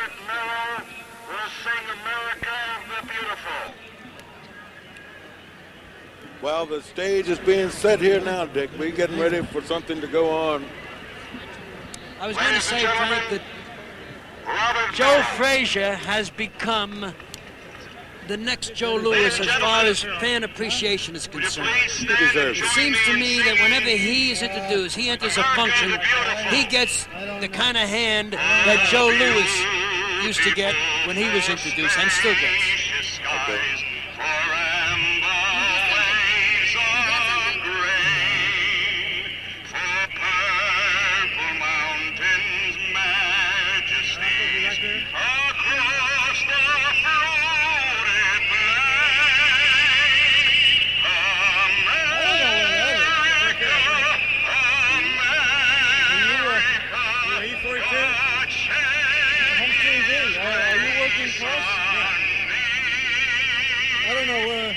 Robert Merrill will sing America the Beautiful. Well, the stage is being set here now, Dick. We're getting ready for something to go on. I was going to say, Frank, that Joe Frazier has become the next Joe Louis as far as fan appreciation is concerned. He deserves It it. seems to me that whenever he is introduced, he enters a function, he gets the kind of hand that Joe Louis used to get when he was introduced and still gets. Okay. I don't know where.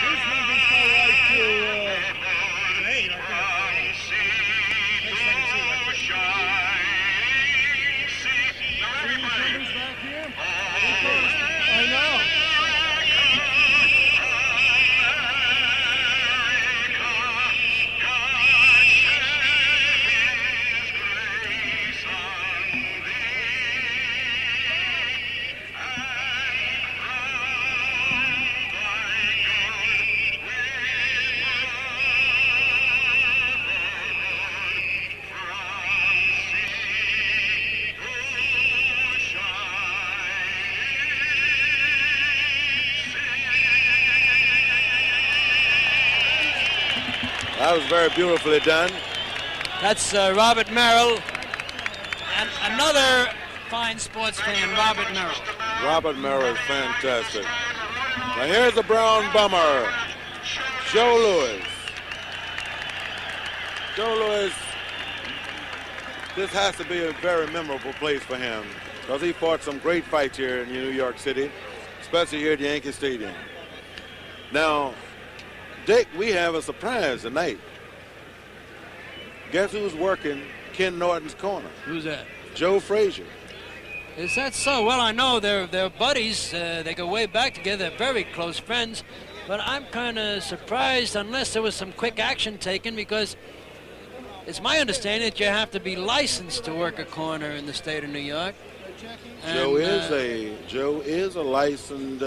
This number's probably like to, hey, back here? I know. That was very beautifully done. That's Robert Merrill, and another fine sports fan, Robert Merrill. Robert Merrill is fantastic. Now here's the brown bummer, Joe Louis. Joe Louis, this has to be a very memorable place for him because he fought some great fights here in New York City, especially here at Yankee Stadium. Now, Dick, we have a surprise tonight. Guess who's working Ken Norton's corner? Who's that? Joe Frazier. Is that so? Well, I know they're buddies. They go way back together. They're very close friends. But I'm kind of surprised unless there was some quick action taken because it's my understanding that you have to be licensed to work a corner in the state of New York. Joe And, is a licensed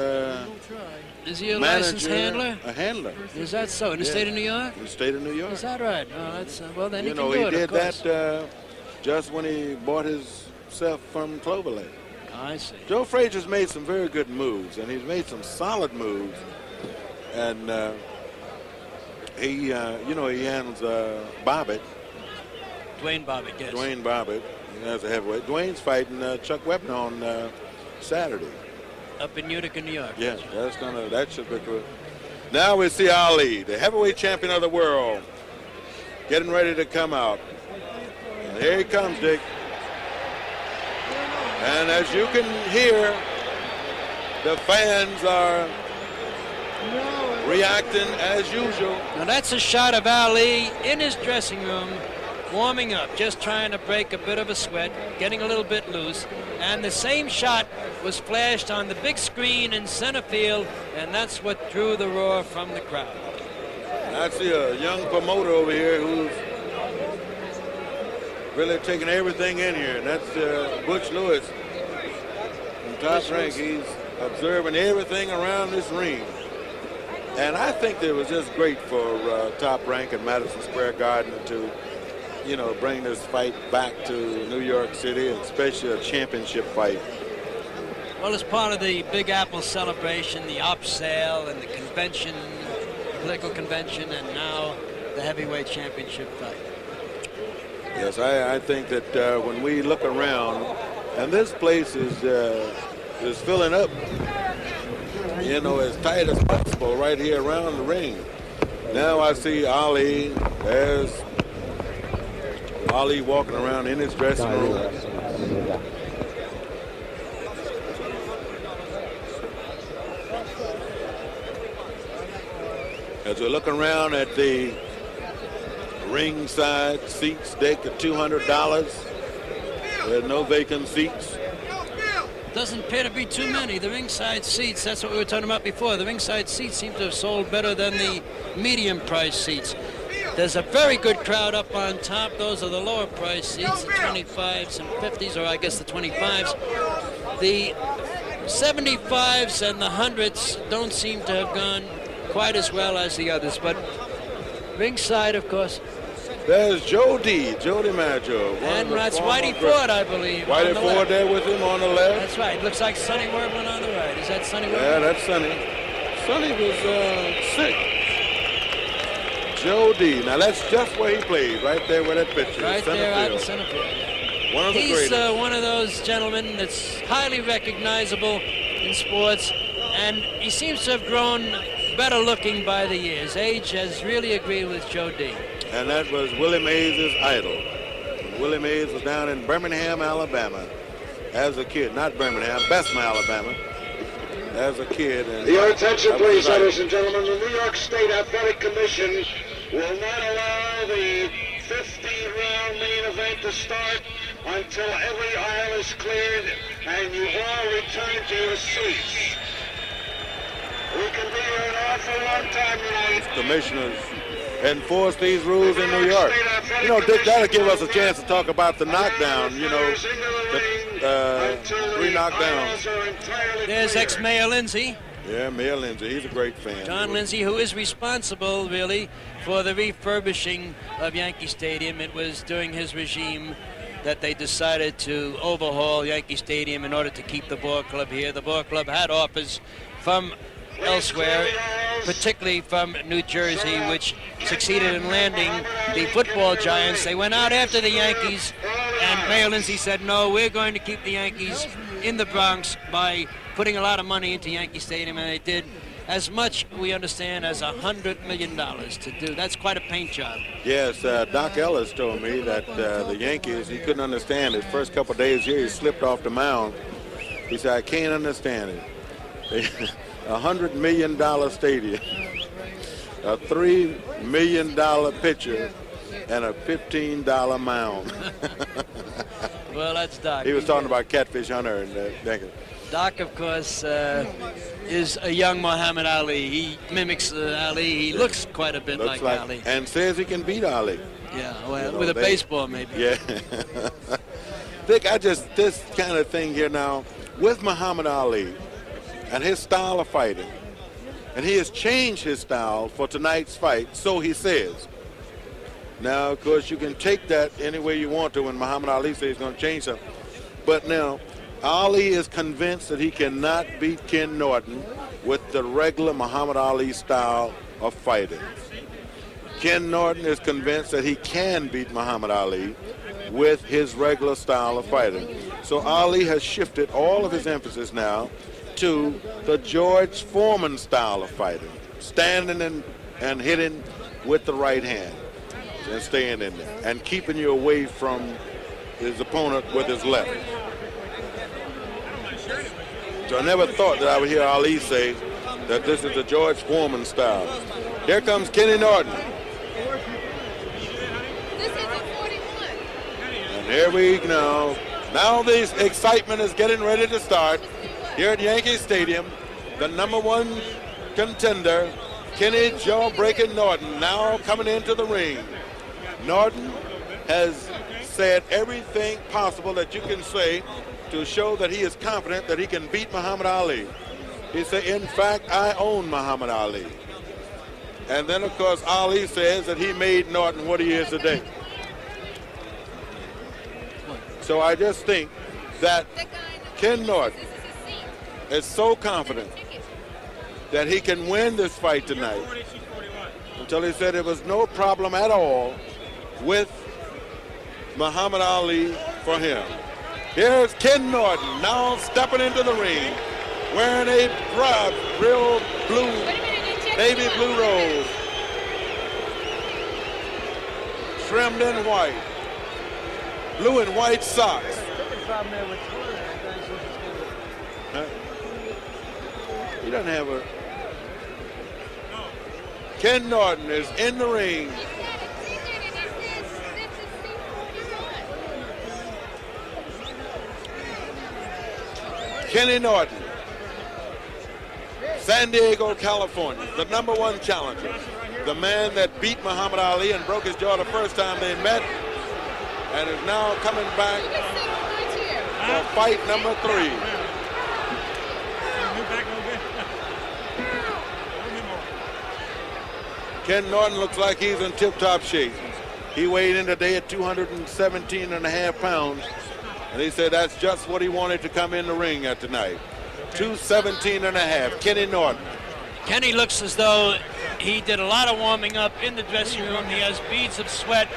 is he a manager, licensed handler? a handler Is that so? In the state of New York? in the state of New York. Is that right? Oh, that's well. Then You he know, can do he it. did Of course. that just when he bought his stuff from Clover Lake. I see. Joe Frazier's made some very good moves, and he's made some solid moves. And he handles Bobbitt, Dwayne Bobbitt, yes. Dwayne Bobbitt, as a heavyweight. Dwayne's fighting Chuck Webber on Saturday. Up in Utica, New York. Yeah, that should be good. Now we see Ali, the heavyweight champion of the world, getting ready to come out. And here he comes, Dick. And as you can hear, the fans are reacting as usual. Now that's a shot of Ali in his dressing room, warming up, just trying to break a bit of a sweat, getting a little bit loose. And the same shot was flashed on the big screen in center field, and that's what drew the roar from the crowd. I see a young promoter over here who's really taking everything in here, and that's Butch Lewis from Top Rank. He's observing everything around this ring. And I think it was just great for Top Rank and Madison Square Garden to, bring this fight back to New York City, and especially a championship fight. Well, as part of the Big Apple celebration, the op sale and the convention, political convention, and now the heavyweight championship fight. Yes, I think that when we look around, and this place is filling up, as tight as possible right here around the ring. Now I see Ali. There's Ali walking around in his dressing room. As we look around at the Ringside seats deck at $200. There's no vacant seats. Doesn't appear to be too many. The ringside seats, that's what we were talking about before. The ringside seats seem to have sold better than the medium price seats. There's a very good crowd up on top. Those are the lower price seats, the 25s and 50s, or I guess the 25s. The 75s and the 100s don't seem to have gone quite as well as the others, but ringside, of course. There's Jody DiMaggio. And that's Whitey Ford, I believe. Whitey Ford there with him on the left. That's right. Looks like Sonny Werblin on the right. Is that Sonny Werblin? Yeah, that's Sonny. Sonny was sick. Jody. Now that's just where he played, right there where that picture is. Right there out in center field. One of the He's greatest. one of those gentlemen that's highly recognizable in sports, and he seems to have grown better looking by the years. Age has really agreed with Joe D. And that was Willie Mays' idol. Willie Mays was down in Birmingham, Alabama as a kid. Not Birmingham, Bessemer, Alabama as a kid. And Your attention, please, ladies and gentlemen. The New York State Athletic Commission will not allow the 50-round main event to start until every aisle is cleared and you all return to your seats. We can be here an awful long time tonight. Commissioners enforce these rules in New York. You know, Dick, that'll give us a chance to talk about the knockdown, you know, the 3 knockdowns. There's ex-Mayor Lindsay. Yeah, Mayor Lindsay, he's a great fan. John Lindsay, who is responsible, really, for the refurbishing of Yankee Stadium. It was during his regime that they decided to overhaul Yankee Stadium in order to keep the ball club here. The ball club had offers from elsewhere, particularly from New Jersey, which succeeded in landing the football giants. They went out after the Yankees, and Mayor Lindsay said, no, we're going to keep the Yankees in the Bronx by putting a lot of money into Yankee Stadium, and they did as much, we understand, as $100 million to do. That's quite a paint job. Yes, Doc Ellis told me that the Yankees, he couldn't understand his first couple of days here. He slipped off the mound. He said, I can't understand it. $100 million stadium, a $3 million pitcher, and a $15 mound. Well, that's Doc. He was talking about Catfish Hunter and Doc, of course, is a young Muhammad Ali. He mimics Ali. He looks quite a bit like Ali. And says he can beat Ali. Yeah, well, with a baseball maybe. Yeah. Dick, this kind of thing here now, with Muhammad Ali and his style of fighting, and he has changed his style for tonight's fight, so he says. Now, of course, you can take that any way you want to when Muhammad Ali says he's going to change something. But now, Ali is convinced that he cannot beat Ken Norton with the regular Muhammad Ali style of fighting. Ken Norton is convinced that he can beat Muhammad Ali with his regular style of fighting. So Ali has shifted all of his emphasis now to the George Foreman style of fighting, standing and hitting with the right hand and staying in there and keeping you away from his opponent with his left. So I never thought that I would hear Ali say that this is the George Foreman style. Here comes Kenny Norton. This is a 41. And here we go. Now the excitement is getting ready to start here at Yankee Stadium. The #1 contender, Kenny Jawbreaker Norton, now coming into the ring. Norton has said everything possible that you can say to show that he is confident that he can beat Muhammad Ali. He said, in fact, I own Muhammad Ali. And then, of course, Ali says that he made Norton what he is today. So I just think that Ken Norton is so confident that he can win this fight tonight until he said it was no problem at all with Muhammad Ali for him. Here's Ken Norton now stepping into the ring, wearing a real blue, navy blue robe, trimmed in white, blue and white socks. Huh? He doesn't have a... Ken Norton is in the ring Kenny Norton, San Diego, California, the #1 challenger, the man that beat Muhammad Ali and broke his jaw the first time they met, and is now coming back for fight number 3. Ken Norton looks like he's in tip-top shape. He weighed in today at 217.5 pounds, and he said that's just what he wanted to come in the ring at tonight. 217.5, Kenny Norton. Kenny looks as though he did a lot of warming up in the dressing room. He has beads of sweat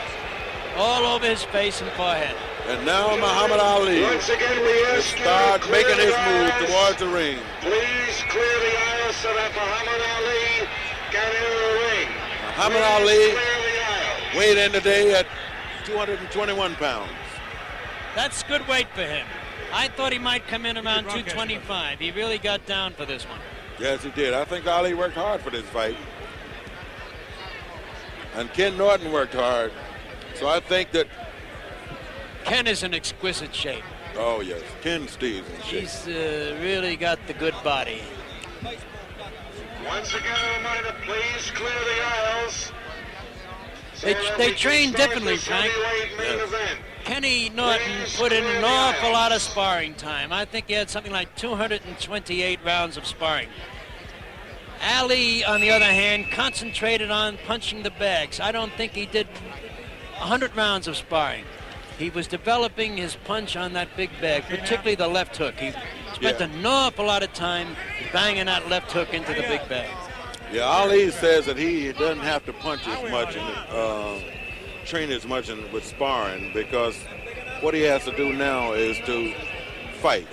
all over his face and forehead. And now Muhammad Ali Once again, we ask you to start clear making his the move aisles. towards the ring. Please clear the aisles so that Muhammad Ali can enter the ring. Muhammad Please Ali clear the aisles. weighed in today at 221 pounds. That's good weight for him. I thought he might come in around 225. He really got down for this one. Yes, he did. I think Ali worked hard for this fight. And Ken Norton worked hard. So I think that, Ken is in exquisite shape. oh yes, Ken stays in shape. He's really got the good body. Once again, a reminder, please clear the aisles. so They that they we can train start differently, this Frank. heavyweight main Yes. event. Kenny Norton put in an awful lot of sparring time. I think he had something like 228 rounds of sparring. Ali, on the other hand, concentrated on punching the bags. I don't think he did 100 rounds of sparring. He was developing his punch on that big bag, particularly the left hook. He spent an awful lot of time banging that left hook into the big bag. Yeah, Ali says that he doesn't have to punch as much and train as much with sparring, because what he has to do now is to fight.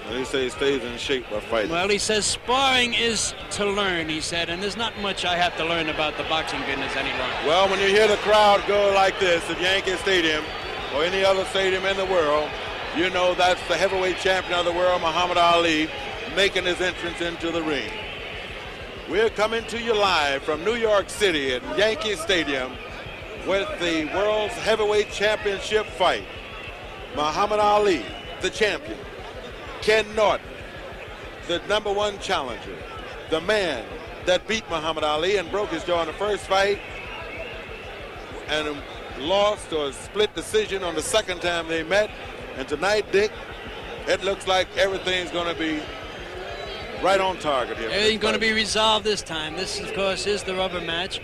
And he says he stays in shape by fighting. Well, he says sparring is to learn, he said, and there's not much I have to learn about the boxing business any longer. Well, when you hear the crowd go like this at Yankee Stadium or any other stadium in the world, you know that's the heavyweight champion of the world, Muhammad Ali, making his entrance into the ring. We're coming to you live from New York City at Yankee Stadium with the World's Heavyweight Championship fight. Muhammad Ali, the champion. Ken Norton, the #1 challenger. The man that beat Muhammad Ali and broke his jaw in the first fight and lost or split decision on the second time they met. And tonight, Dick, it looks like everything's going to be right on target here. Everything's going to be resolved this time. This, of course, is the rubber match.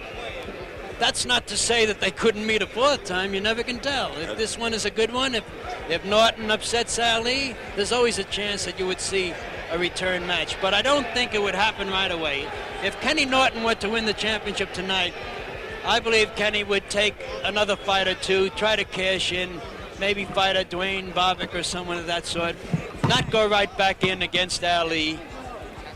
That's not to say that they couldn't meet a fourth time. You never can tell. If this one is a good one, if Norton upsets Ali, there's always a chance that you would see a return match. But I don't think it would happen right away. If Kenny Norton were to win the championship tonight, I believe Kenny would take another fight or two, try to cash in, maybe fight a Dwayne Bobbick or someone of that sort, not go right back in against Ali,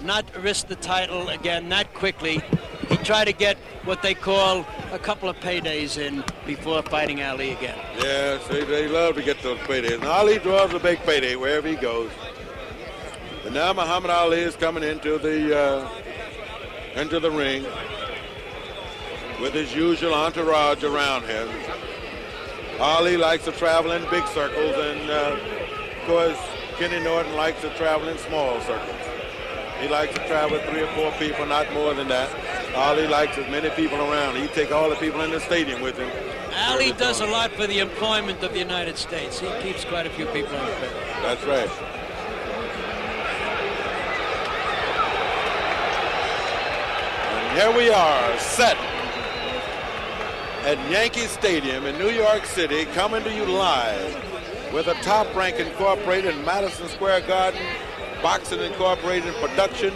not risk the title again that quickly. He'd try to get what they call a couple of paydays in before fighting Ali again. Yes, they love to get those paydays. And Ali draws a big payday wherever he goes. And now Muhammad Ali is coming into the ring with his usual entourage around him. Ali likes to travel in big circles, and of course, Kenny Norton likes to travel in small circles. He likes to travel with 3 or 4 people, not more than that. Ali likes as many people around. He take all the people in the stadium with him. Ali does a lot for the employment of the United States. He keeps quite a few people on the field. That's right. And here we are, set at Yankee Stadium in New York City, coming to you live with a Top Rank Incorporated and Madison Square Garden Boxing Incorporated production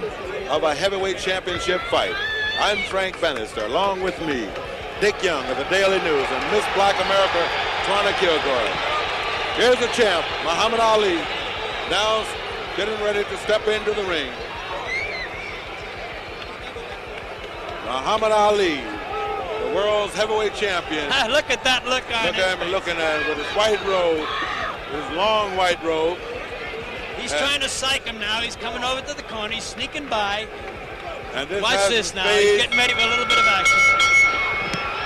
of a heavyweight championship fight. I'm Frank Bannister, along with me, Dick Young of the Daily News, and Miss Black America, Twana Kilgore. Here's the champ, Muhammad Ali, now getting ready to step into the ring. Muhammad Ali, the world's heavyweight champion. Look at that look on Look at him looking at him with his white robe, his long white robe. He's trying to psych him now. He's coming over to the corner. He's sneaking by. And this Watch this now. He's getting ready for a little bit of action.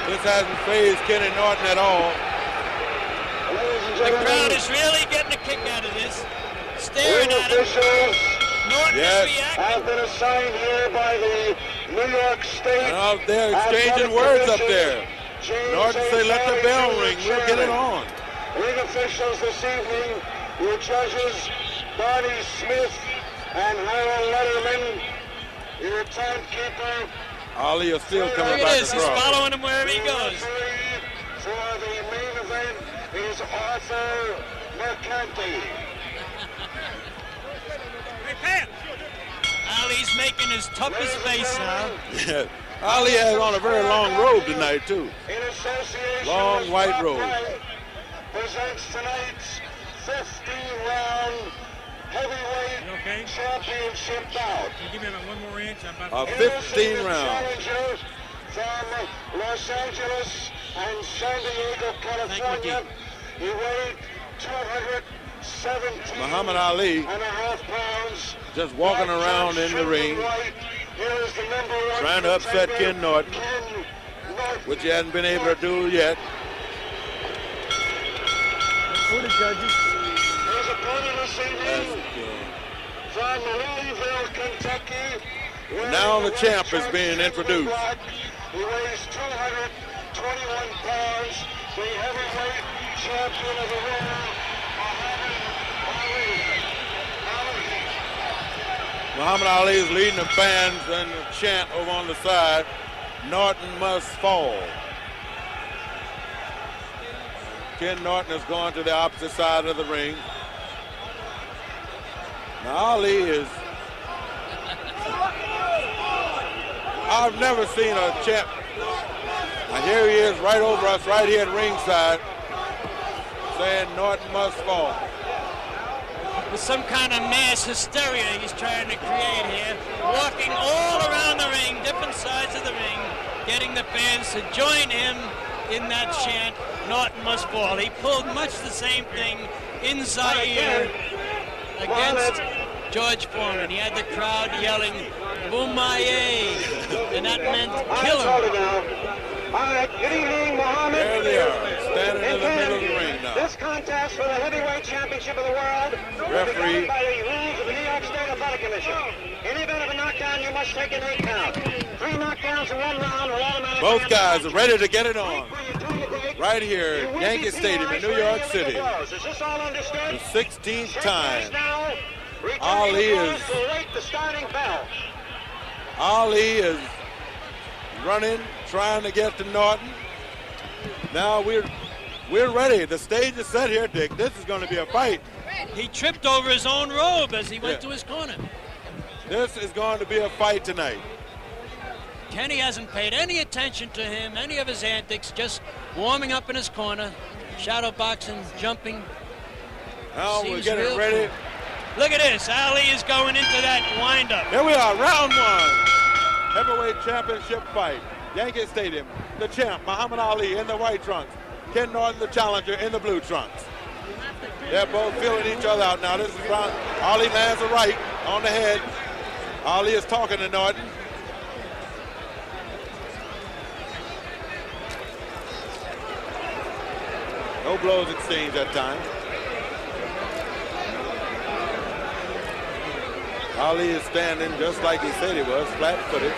This hasn't fazed Kenny Norton at all. The crowd is really getting a kick out of this. Staring Ring at him. officials Norton Yes. is reacting. have been assigned here by the New York State. And out there exchanging Athletic words up Commission. there. James Norton A. say, let the Kelly, bell Jr., ring. We'll get it chairman. on. Ring officials this evening, your judges, Barney Smith and Harold Letterman, your timekeeper. Ali is still coming Look back at this. He's across. following him wherever he The goes. referee for the main event is Arthur McCarthy. Ali's making his toughest face now. Yeah. Ali has on a very long robe tonight, too. In association Long with white Top robe. Rank, presents tonight's 50-round heavyweight championship bout. Give me about 1 more inch. I'm about A to 15 round. Challenger from Los Angeles and San Diego, California. He weighed 217 Muhammad Ali and a half pounds. just walking around in the ring, trying to upset Ken Norton, which he hasn't been able to do yet. for the judges. His opponent this evening from Louisville, Kentucky. Now the champ is being introduced. He weighs 221 pounds, the heavyweight champion of the world, Muhammad Ali is leading the fans and the chant over on the side, Norton must fall. Ken Norton is going to the opposite side of the ring. Now Ali is, I've never seen a champ. Now here he is right over us, right here at ringside, saying Norton must fall. With some kind of mass hysteria he's trying to create here, walking all around the ring, different sides of the ring, getting the fans to join him in that chant, Norton must fall. He pulled much the same thing in Zaire against George Foreman. He had the crowd yelling, Boumaye, and that meant kill him. All right, good evening, Muhammad. There they are, standing in the middle of the ring now. This contest for the heavyweight championship of the world Referee. will be governed by the rules of the New York State Athletic Commission. In the event of a knockdown, you must take an 8 count. 3 knockdowns in 1 round will automatically... Both guys are ready to get it on. When you turn the date, Right here you at will Yankee be Stadium in penalized New for York any City. illegal blows. Is this all understood? The 16th Shake time. hands now. Returning Ali the is- applause to await the starting bell. Ali is running, trying to get to Norton. Now we're ready. The stage is set here, Dick. This is going to be a fight. He tripped over his own robe as he went Yeah. to his corner. This is going to be a fight tonight. Kenny hasn't paid any attention to him, any of his antics, just warming up in his corner, shadow boxing, jumping. Now we're Seems getting real ready. Look at this. Ali is going into that windup. Here we are, round 1. Heavyweight championship fight. Yankee Stadium. The champ, Muhammad Ali, in the white trunks. Ken Norton, the challenger, in the blue trunks. They're both feeling each other out now. This is round. Ali lands a right on the head. Ali is talking to Norton. No blows exchanged that time. Ali is standing just like he said he was, flat-footed.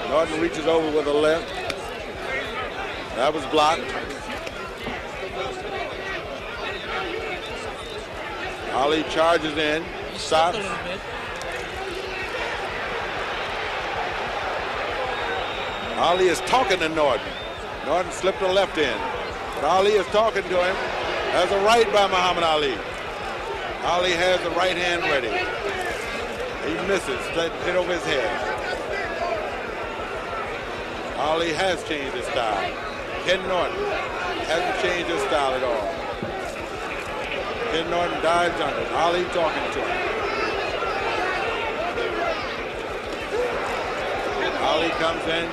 Norton reaches over with a left. That was blocked. Ali charges in, He stops. stopped a little bit. Ali is talking to Norton. Norton slipped a left in. But Ali is talking to him. Has a right by Muhammad Ali. Ali has the right hand ready. He misses, hit over his head. Ali has changed his style. Ken Norton hasn't changed his style at all. Ken Norton dives under. Ali talking to him. Ali comes in.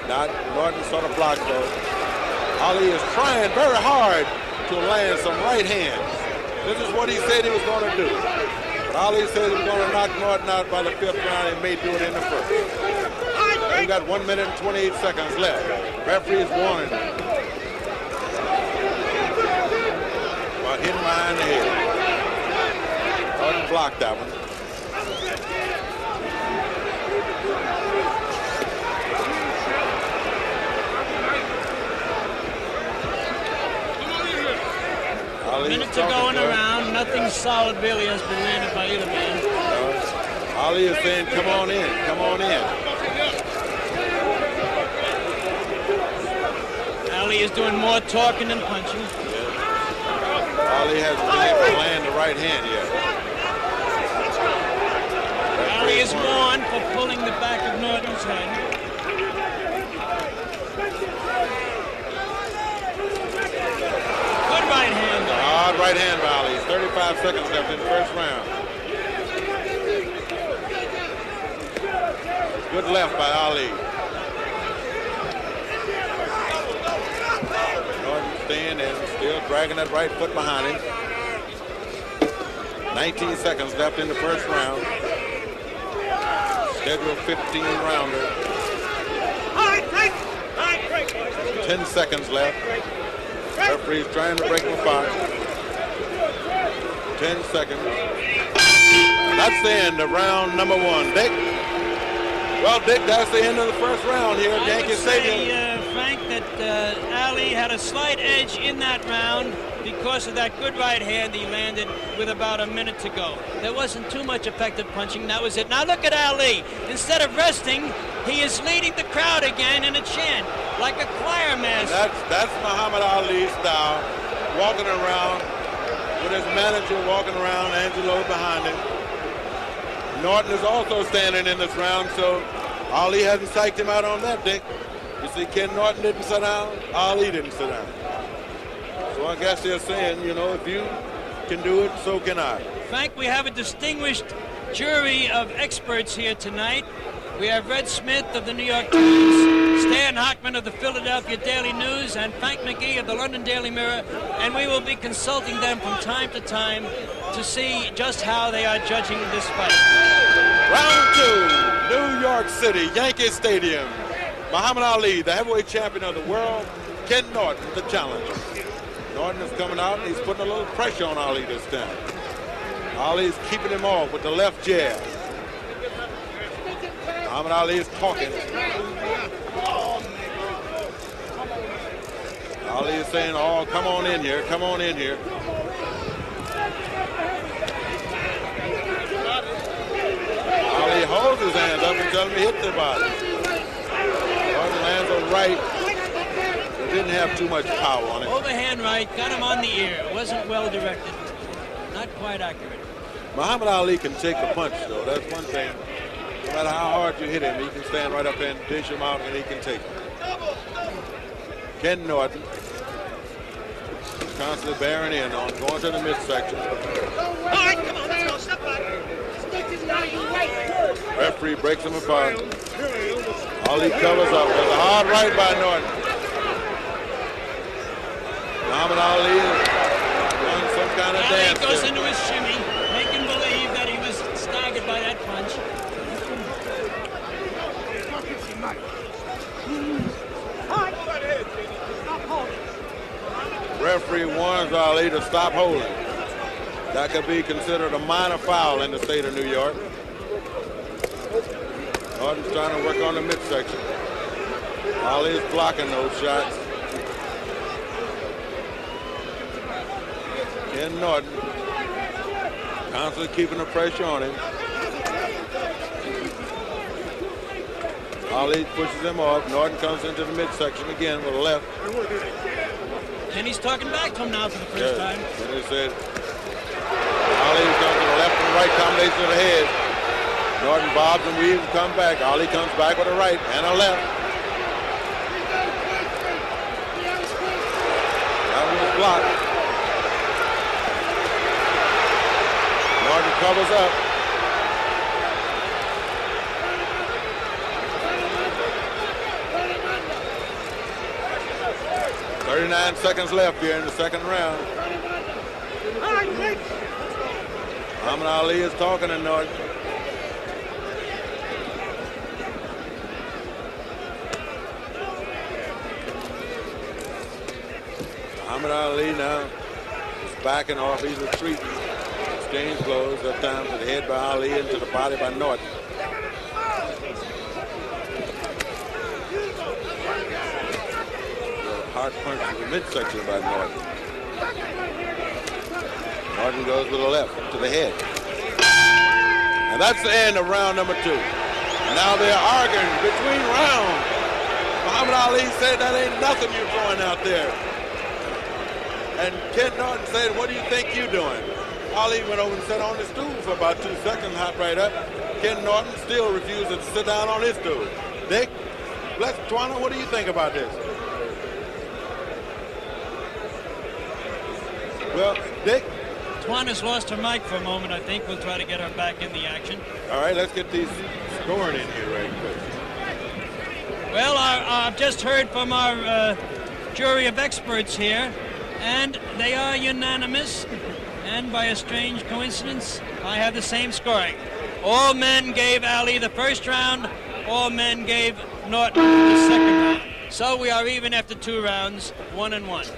Not Norton sort of blocked though. Ali is trying very hard to land some right hands. This is what he said he was going to do. But Ali said he was going to knock Norton out by the 5th round and may do it in the 1st. We got 1 minute and 28 seconds left. Referee is warning about hitting behind the head. Norton blocked that one. Ali Minute is to go talking in to the him. round. Nothing solid really has been landed by either man. Ali is saying, come on in, come on in. Ali is doing more talking than punching. Ali hasn't been able to land the right hand yet. Ali is warned for pulling the back of Norton's head. Good right hand. Hard right hand by Ali. 35 seconds left in the first round. Good left by Ali. Norton staying and still dragging that right foot behind him. 19 seconds left in the first round. Scheduled 15 rounder. 10 seconds left. Referee's trying to break them apart. 10 seconds. And that's the end of round number one. Dick? Well, Dick, that's the end of the first round here at Yankee Stadium. I would say, Frank, that Ali had a slight edge in that round because of that good right hand he landed with about a minute to go. There wasn't too much effective punching. That was it. Now look at Ali. Instead of resting, he is leading the crowd again in a chant, like a choir master. That's Muhammad Ali's style, walking around with his manager walking around, Angelo behind him. Norton is also standing in this round, so Ali hasn't psyched him out on that, Dick. You see, Ken Norton didn't sit down, Ali didn't sit down. So I guess they're saying, you know, if you can do it, so can I. Frank, we have a distinguished jury of experts here tonight. We have Red Smith of the New York Times, Stan Hockman of the Philadelphia Daily News, and Frank McGee of the London Daily Mirror, and we will be consulting them from time to time to see just how they are judging this fight. Round two, New York City, Yankee Stadium. Muhammad Ali, the heavyweight champion of the world, Ken Norton, the challenger. Norton is coming out and he's putting a little pressure on Ali this time. Ali's keeping him off with the left jab. Muhammad Ali is talking. Ali is saying, oh, come on in here, come on in here. Ali holds his hands up and tells him to hit the body. Norton lands a right. It didn't have too much power on it. Overhand right, got him on the ear. Wasn't well directed. Not quite accurate. Muhammad Ali can take the punch, though. That's one thing. No matter how hard you hit him, he can stand right up and dish him out, and he can take it. Ken Norton constantly bearing in on going to the midsection. All right, come on, let's go. Step back. Referee breaks him apart. Ali covers up. There's a hard right by Norton. Muhammad Ali is doing some kind of Ali dance goes there. into his shimmy, making believe that he was staggered by that punch. Referee warns Ali to stop holding. That could be considered a minor foul in the state of New York. Norton's trying to work on the midsection. Ali is blocking those shots. Ken Norton constantly keeping the pressure on him. Ali pushes him off. Norton comes into the midsection again with a left. And he's talking back to him now for the first time. And he said, Ali comes to the left and right combination of the head. Norton bobs and weaves and comes back. Ali comes back with a right and a left. That one was blocked. Norton covers up. .39 seconds left here in the second round. Muhammad Ali is talking to Norton. Muhammad Ali now is backing off. He's retreating. Exchange blows at times to the head by Ali and to the body by Norton. Hard punch to the midsection by Norton. Norton goes with the left to the head. And that's the end of round number 2. Now they're arguing between rounds. Muhammad Ali said that ain't nothing you're throwing out there. And Ken Norton said, what do you think you're doing? Ali went over and sat on the stool for about 2 seconds, hopped right up. Ken Norton still refused to sit down on his stool. Dick, Twana, what do you think about this? Well, Dick? Twana's lost her mic for a moment, I think. We'll try to get her back in the action. All right, let's get these scoring in here right quick. Well, I've just heard from our jury of experts here, and they are unanimous. And by a strange coincidence, I have the same scoring. All men gave Ali the first round. All men gave Norton the second round. So we are even after 2 rounds, 1-1.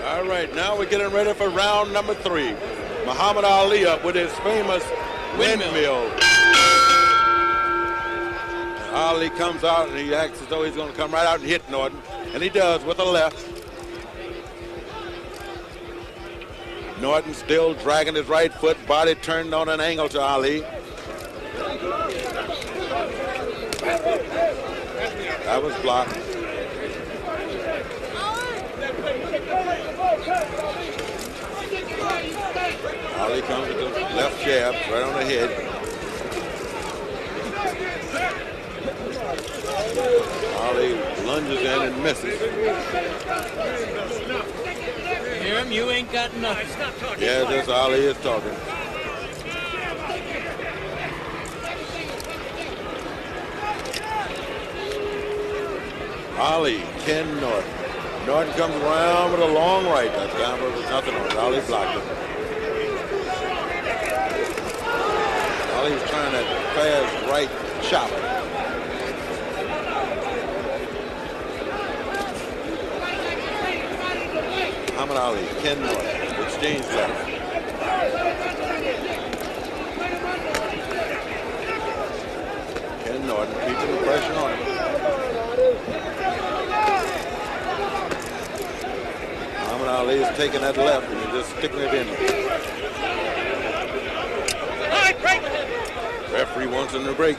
All right, now we're getting ready for round number 3. Muhammad Ali up with his famous windmill. Ali comes out and he acts as though he's going to come right out and hit Norton. And he does with the left. Norton still dragging his right foot, body turned on an angle to Ali. That was blocked. Ali comes with the left jab right on the head. Ali lunges in and misses. Hear him? You ain't got nothing. Yeah, this Ali is talking. Ali, Ken Norton. Norton comes around with a long right. That's down, but there's nothing on it. Ali blocked it. Ali's trying that fast right chop. Muhammad Ali, Ken Norton, exchange left. Ken Norton keeping the pressure on him. Muhammad Ali is taking that left and he's just sticking it in. Referee wants him to break.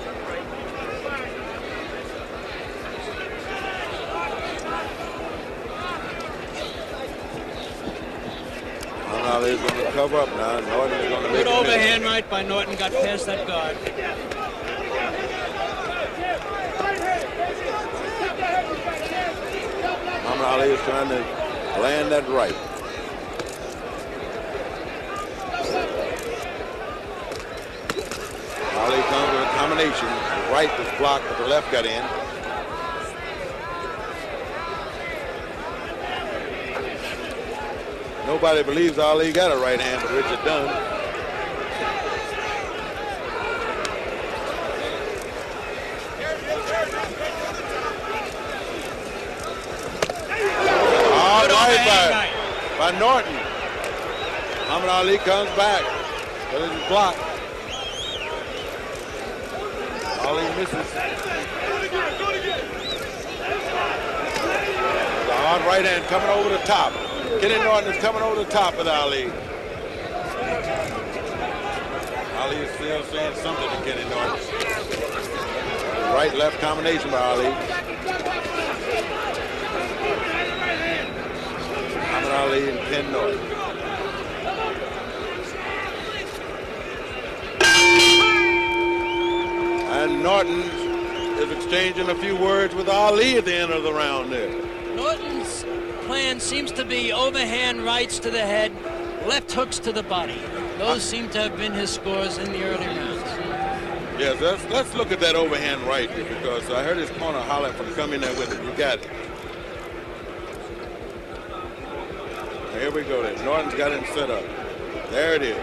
Ali is going to cover up now. Norton is going to make Good overhand right by Norton, got past that guard. Muhammad Ali is trying to land that right. Ali comes with a combination. The right was blocked, but the left got in. Nobody believes Ali got a right hand, but Richard Dunn. All right by Norton. Muhammad Ali comes back, but it's blocked. Ali misses. The hard right hand coming over the top. Kenny Norton is coming over the top with Ali. Ali is still saying something to Kenny Norton. Right-left combination by Ali. Muhammad Ali and Ken Norton. And Norton is exchanging a few words with Ali at the end of the round there. Norton's plan seems to be overhand rights to the head, left hooks to the body. Those seem to have been his scores in the early rounds. Yes, let's look at that overhand right because I heard his corner holler from coming there with it. You got it. Now, here we go then. Norton's got him set up. There it is.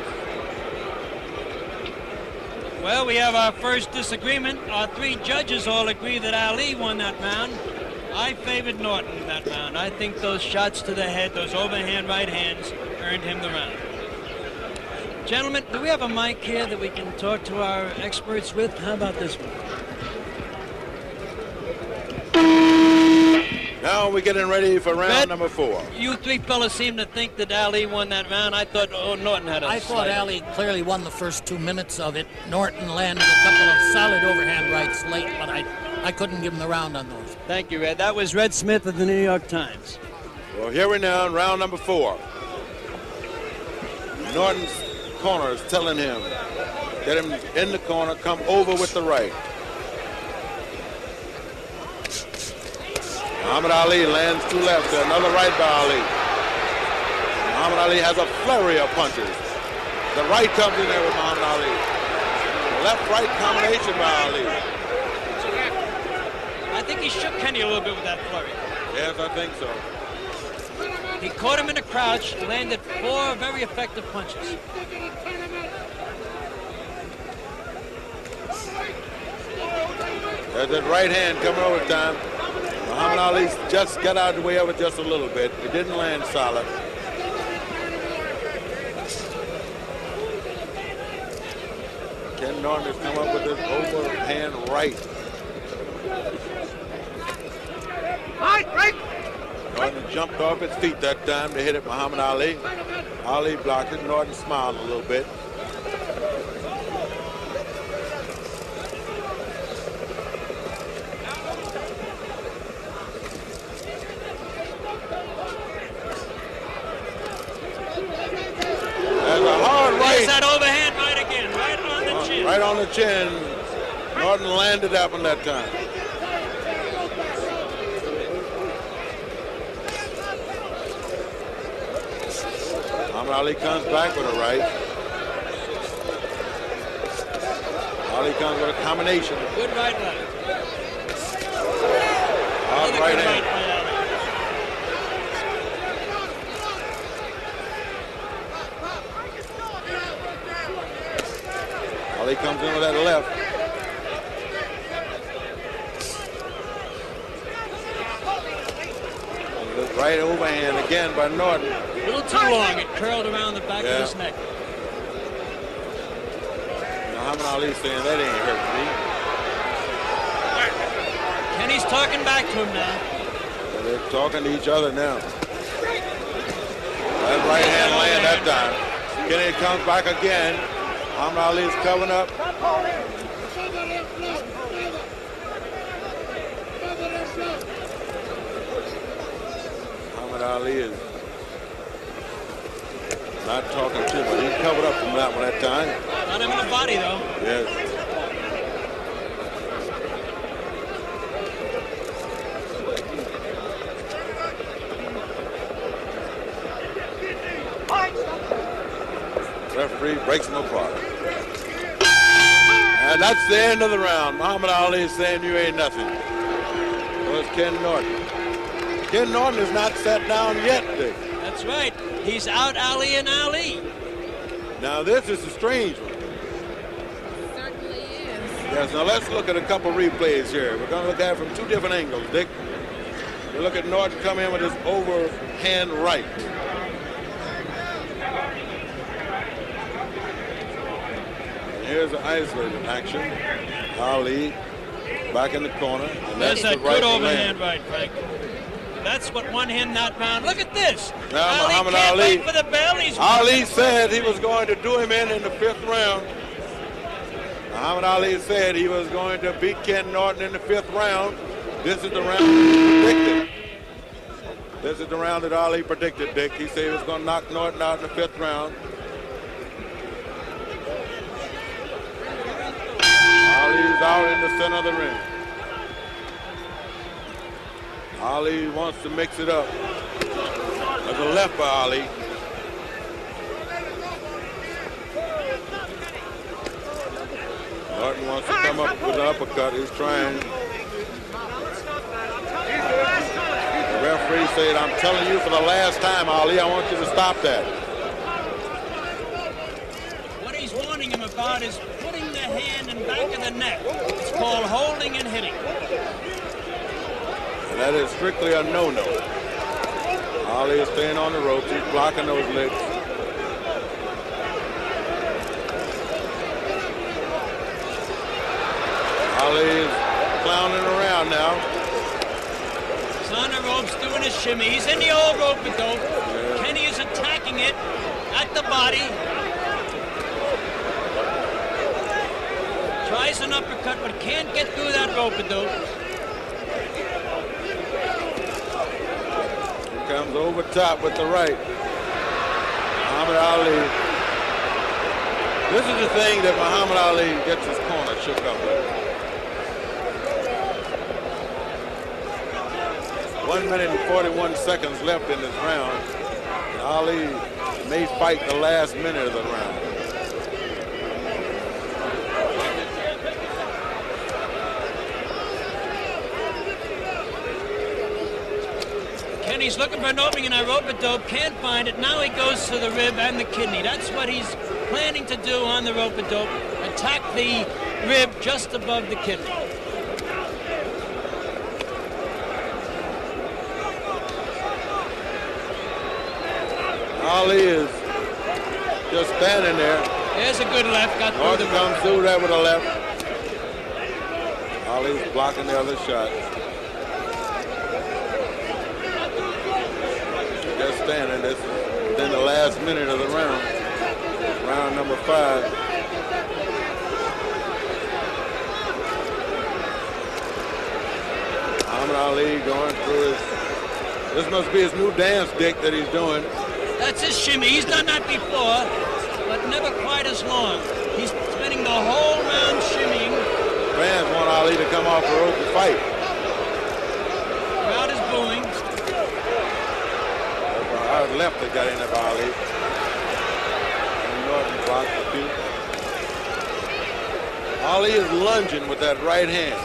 Well, we have our first disagreement. Our 3 judges all agree that Ali won that round. I favored Norton in that round. I think those shots to the head, those overhand right hands, earned him the round. Gentlemen, do we have a mic here that we can talk to our experts with? How about this one? Now we're getting ready for round Red, number 4. You three fellas seem to think that Ali won that round. I thought Norton had a I thought slight- Ali clearly won the first 2 minutes of it. Norton landed a couple of solid overhand rights late, but I couldn't give him the round on those. Thank you, Red. That was Red Smith of the New York Times. Well, here we now in round number 4. Norton's corner is telling him, get him in the corner, come over with the right. Muhammad Ali lands 2 lefts, another right by Ali. Muhammad Ali has a flurry of punches. The right comes in there with Muhammad Ali. Left-right combination by Ali. I think he shook Kenny a little bit with that flurry. Yes, I think so. He caught him in a crouch, landed 4 very effective punches. There's that right hand coming over time. Muhammad Ali just got out of the way of it just a little bit. It didn't land solid. Ken Norton has come up with this overhand right. Norton jumped off his feet that time to hit it Muhammad Ali. Ali blocked it. Norton smiled a little bit. There's a hard There's right. that overhand right again, right on the chin. Right on the chin. Norton landed that one that time. Muhammad Ali comes back with a right. Ali comes with a combination. Good right leg. Hard Another right good hand. by Ali. Ali comes in with that left. The right overhand again by Norton. A little too long. It curled around the back of his neck. Muhammad Ali saying that ain't hurting me. Kenny's talking back to him now. So they're talking to each other now. That right hand land that time. Kenny comes back again. Muhammad Ali is covering up. Muhammad Ali is not talking too much. He covered up from that one that time. Not him in the body, though. Yes. Referee breaks them apart. And that's the end of the round. Muhammad Ali is saying you ain't nothing. So it's Ken Norton. Ken Norton is not sat down yet, Dick. That's right. He's out Ali and Ali. Now this is a strange one. Certainly is. Yes, now let's look at a couple replays here. We're going to look at it from 2 different angles, Dick. We look at Norton come in with his overhand right. And here's the isolated action. Ali back in the corner. And There's that's that the right good overhand land. right, Frank. That's what won him that round. Look at this. Now Ali Muhammad can't Ali. wait for the bell. He's Ali said he was going to do him in the 5th round. Muhammad Ali said he was going to beat Ken Norton in the 5th round. This is the round he predicted. This is the round that Ali predicted, Dick. He said he was going to knock Norton out in the 5th round. Ali's out in the center of the ring. Ali wants to mix it up. There's a left by Ali. Norton wants to come up with an uppercut. He's trying. The referee said, I'm telling you for the last time, Ali, I want you to stop that. What he's warning him about is putting the hand in back of the neck. It's called holding and hitting. And that is strictly a no-no. Ali is staying on the ropes. He's blocking those legs. Ali is clowning around now. He's on the rope-a-dope's doing his shimmy. He's in the old rope-a-dope. Yeah. Kenny is attacking it at the body. Tries an uppercut, but can't get through that rope-a-dope. Comes over top with the right. Muhammad Ali. This is the thing that Muhammad Ali gets his corner shook up with. 1 minute and 41 seconds left in this round. And Ali may fight the last minute of the round. Kenny's looking for an opening in that rope-a-dope, can't find it. Now he goes to the rib and the kidney. That's what he's planning to do on the rope-a-dope. Attack the rib just above the kidney. Ali is just standing there. There's a good left. Got through Norton the comes through there with a left. Ali's blocking the other shot. Just standing. This is within the last minute of the round. Round number 5. Muhammad Ali going through his. This must be his new dance, Dick, that he's doing. That's his shimmy. He's done that before, but never quite as long. He's spending the whole round shimmying. Fans want Ali to come off the rope and fight. Crowd is booing. Hard left that got in of Ali. And Norton blocked the few. Ali is lunging with that right hand.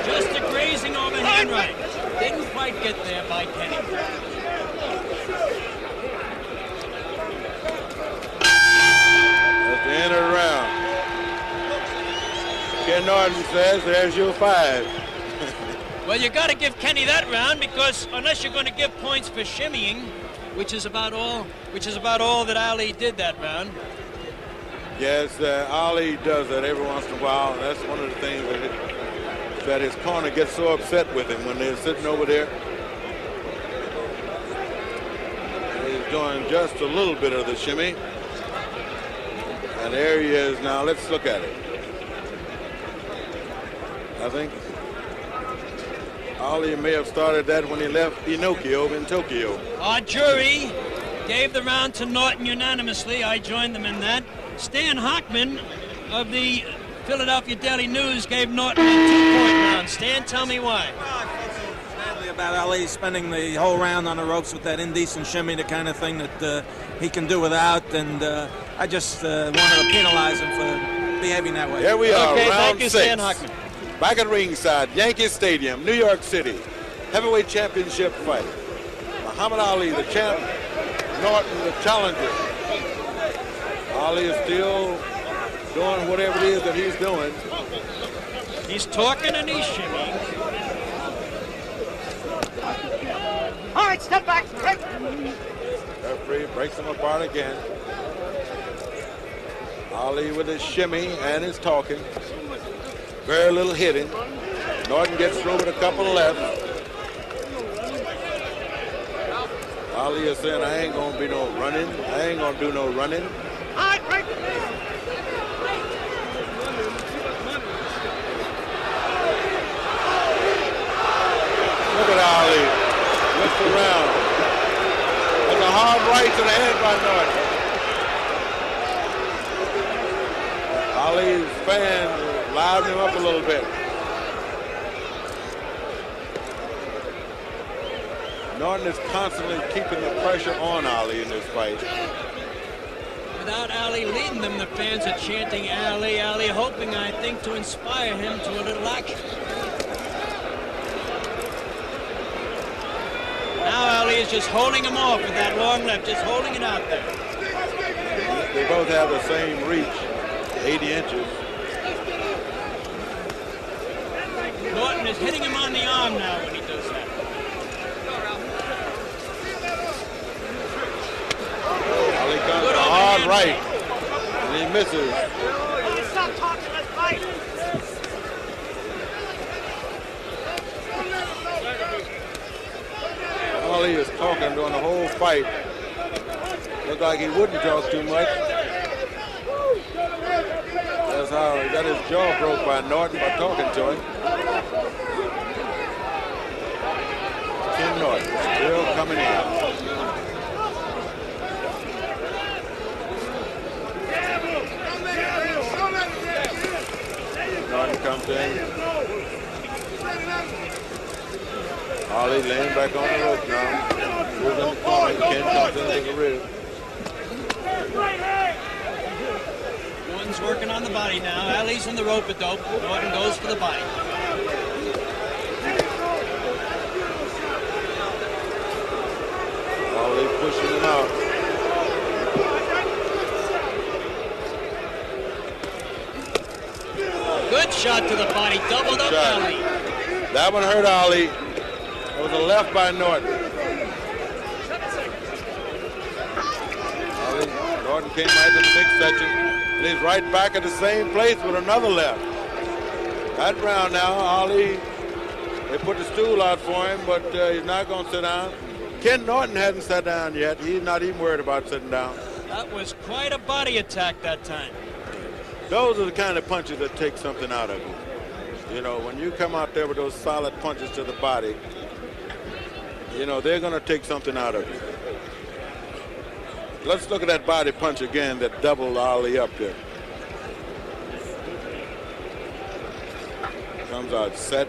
Just a grazing overhand right. Didn't quite get there by Kenny. At the end of the round, Ken Norton says, there's your 5. Well, you got to give Kenny that round because unless you're going to give points for shimmying, which is about all that Ali did that round. Yes, Ali does that every once in a while. And that's one of the things that his corner gets so upset with him when they're sitting over there. He's doing just a little bit of the shimmy. And there he is now. Let's look at it. I think Ali may have started that when he left Pinocchio in Tokyo. Our jury gave the round to Norton unanimously. I joined them in that. Stan Hockman of the Philadelphia Daily News gave Norton a 2-point round. Stan, tell me why. Well, I felt so badly about Ali spending the whole round on the ropes with that indecent shimmy, the kind of thing that he can do without, and I just wanted to penalize him for behaving that way. Here we are, Okay, round thank you, 6. Stan Hockman. Back at ringside, Yankee Stadium, New York City. Heavyweight championship fight. Muhammad Ali, the champ. Norton, the challenger. Ali is still doing whatever it is that he's doing. He's talking and he's shimmying. All right, step back. Break. Referee breaks them apart again. Ali with his shimmy and his talking. Very little hitting. Norton gets through with a couple left. Ali is saying, I ain't gonna be no running. I ain't gonna do no running. All right, break. Look at Ali. Looks around. There's a hard right to the head by Norton. Ali's fans liven him up a little bit. Norton is constantly keeping the pressure on Ali in this fight. Without Ali leading them, the fans are chanting Ali, Ali, hoping, I think, to inspire him to a little action. Now Ali is just holding him off with that long left, just holding it out there. They both have the same reach, 80 inches. Norton is hitting him on the arm now when he does that. Ali comes Good to a hard overhand right, and he misses. Let's stop talking. Let's fight. Ali is talking during the whole fight. Looked like he wouldn't talk too much. That's how he got his jaw broke by Norton by talking to him. Ken Norton still coming in. Norton comes in. Ali laying back on the rope now. Moves in the corner. Ken comes in with the rib. Norton's working on the body now. Ali's in the rope-a-dope. Norton goes for the body. Ali pushing him out. Good shot to the body. Doubled up Ali. That one hurt Ali. It was a left by Norton. Norton came right to the midsection, and he's right back at the same place with another left. That round now, Ali, they put the stool out for him, but he's not going to sit down. Ken Norton hasn't sat down yet. He's not even worried about sitting down. That was quite a body attack that time. Those are the kind of punches that take something out of you. You know, when you come out there with those solid punches to the body, you know, they're going to take something out of you. Let's look at that body punch again that doubled Ali up there. Comes out set.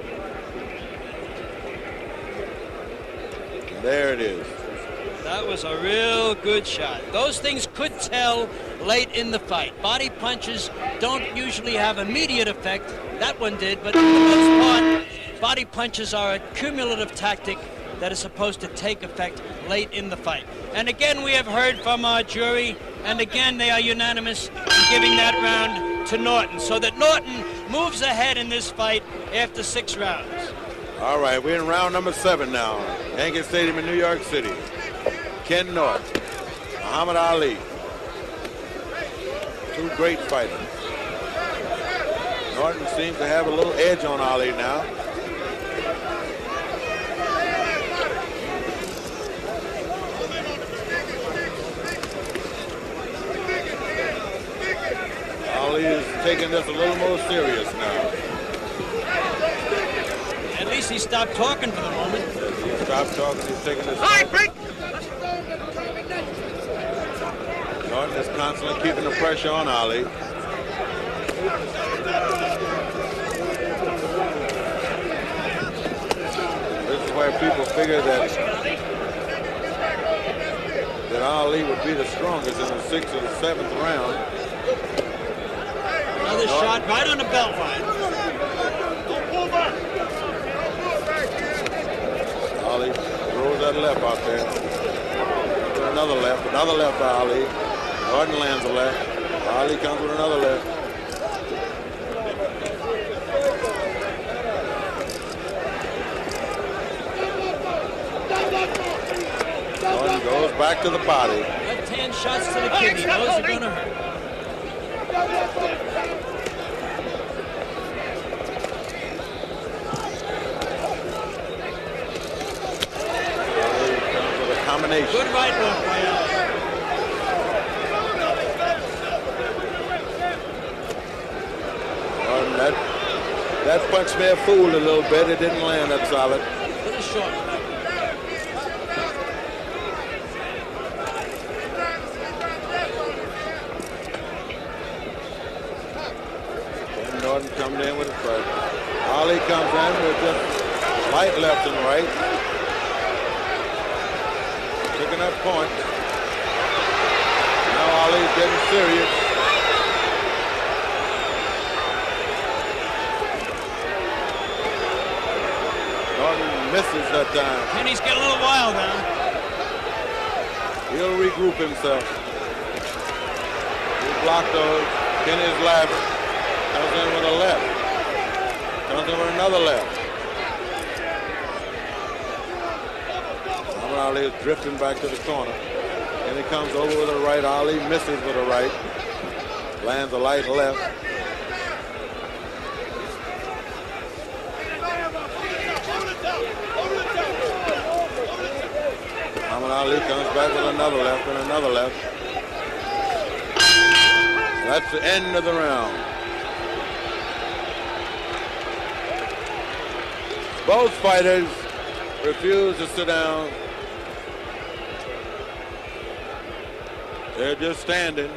And there it is. That was a real good shot. Those things could tell late in the fight. Body punches don't usually have immediate effect. That one did, but for the most part, body punches are a cumulative tactic that is supposed to take effect late in the fight. And again, we have heard from our jury, and again, they are unanimous in giving that round to Norton, so that Norton moves ahead in this fight after 6 rounds. All right, we're in round number 7 now. Yankee Stadium in New York City. Ken Norton, Muhammad Ali. 2 great fighters. Norton seems to have a little edge on Ali now. Ali is taking this a little more serious now. At least he stopped talking for the moment. He stopped talking, he's taking this. Norton is constantly keeping the pressure on Ali. This is where people figure that Ali would be the strongest in the 6th or the 7th round. Another shot right on the belt line. Ali throws that left out there. Another left by Ali. Norton lands a left. Ali comes with another left. Norton goes back to the body. Left-hand shots to the kidney. Those are going to hurt. Combination. Good right hook by Ali. That punch may have fooled a little bit. It didn't land that solid. Little short. And Norton coming in with a strike. Ali comes in with just light left and right. Picking up points. Now Ali's getting serious. Norton misses that time. Kenny's getting a little wild now. He'll regroup himself. He blocked those. Kenny's laughing. Comes in with a left. Comes in with another left. Ali is drifting back to the corner. And he comes over with a right. Ali misses with a right. Lands a light left. Muhammad Ali comes back with another left and another left. That's the end of the round. Both fighters refuse to sit down. They're just standing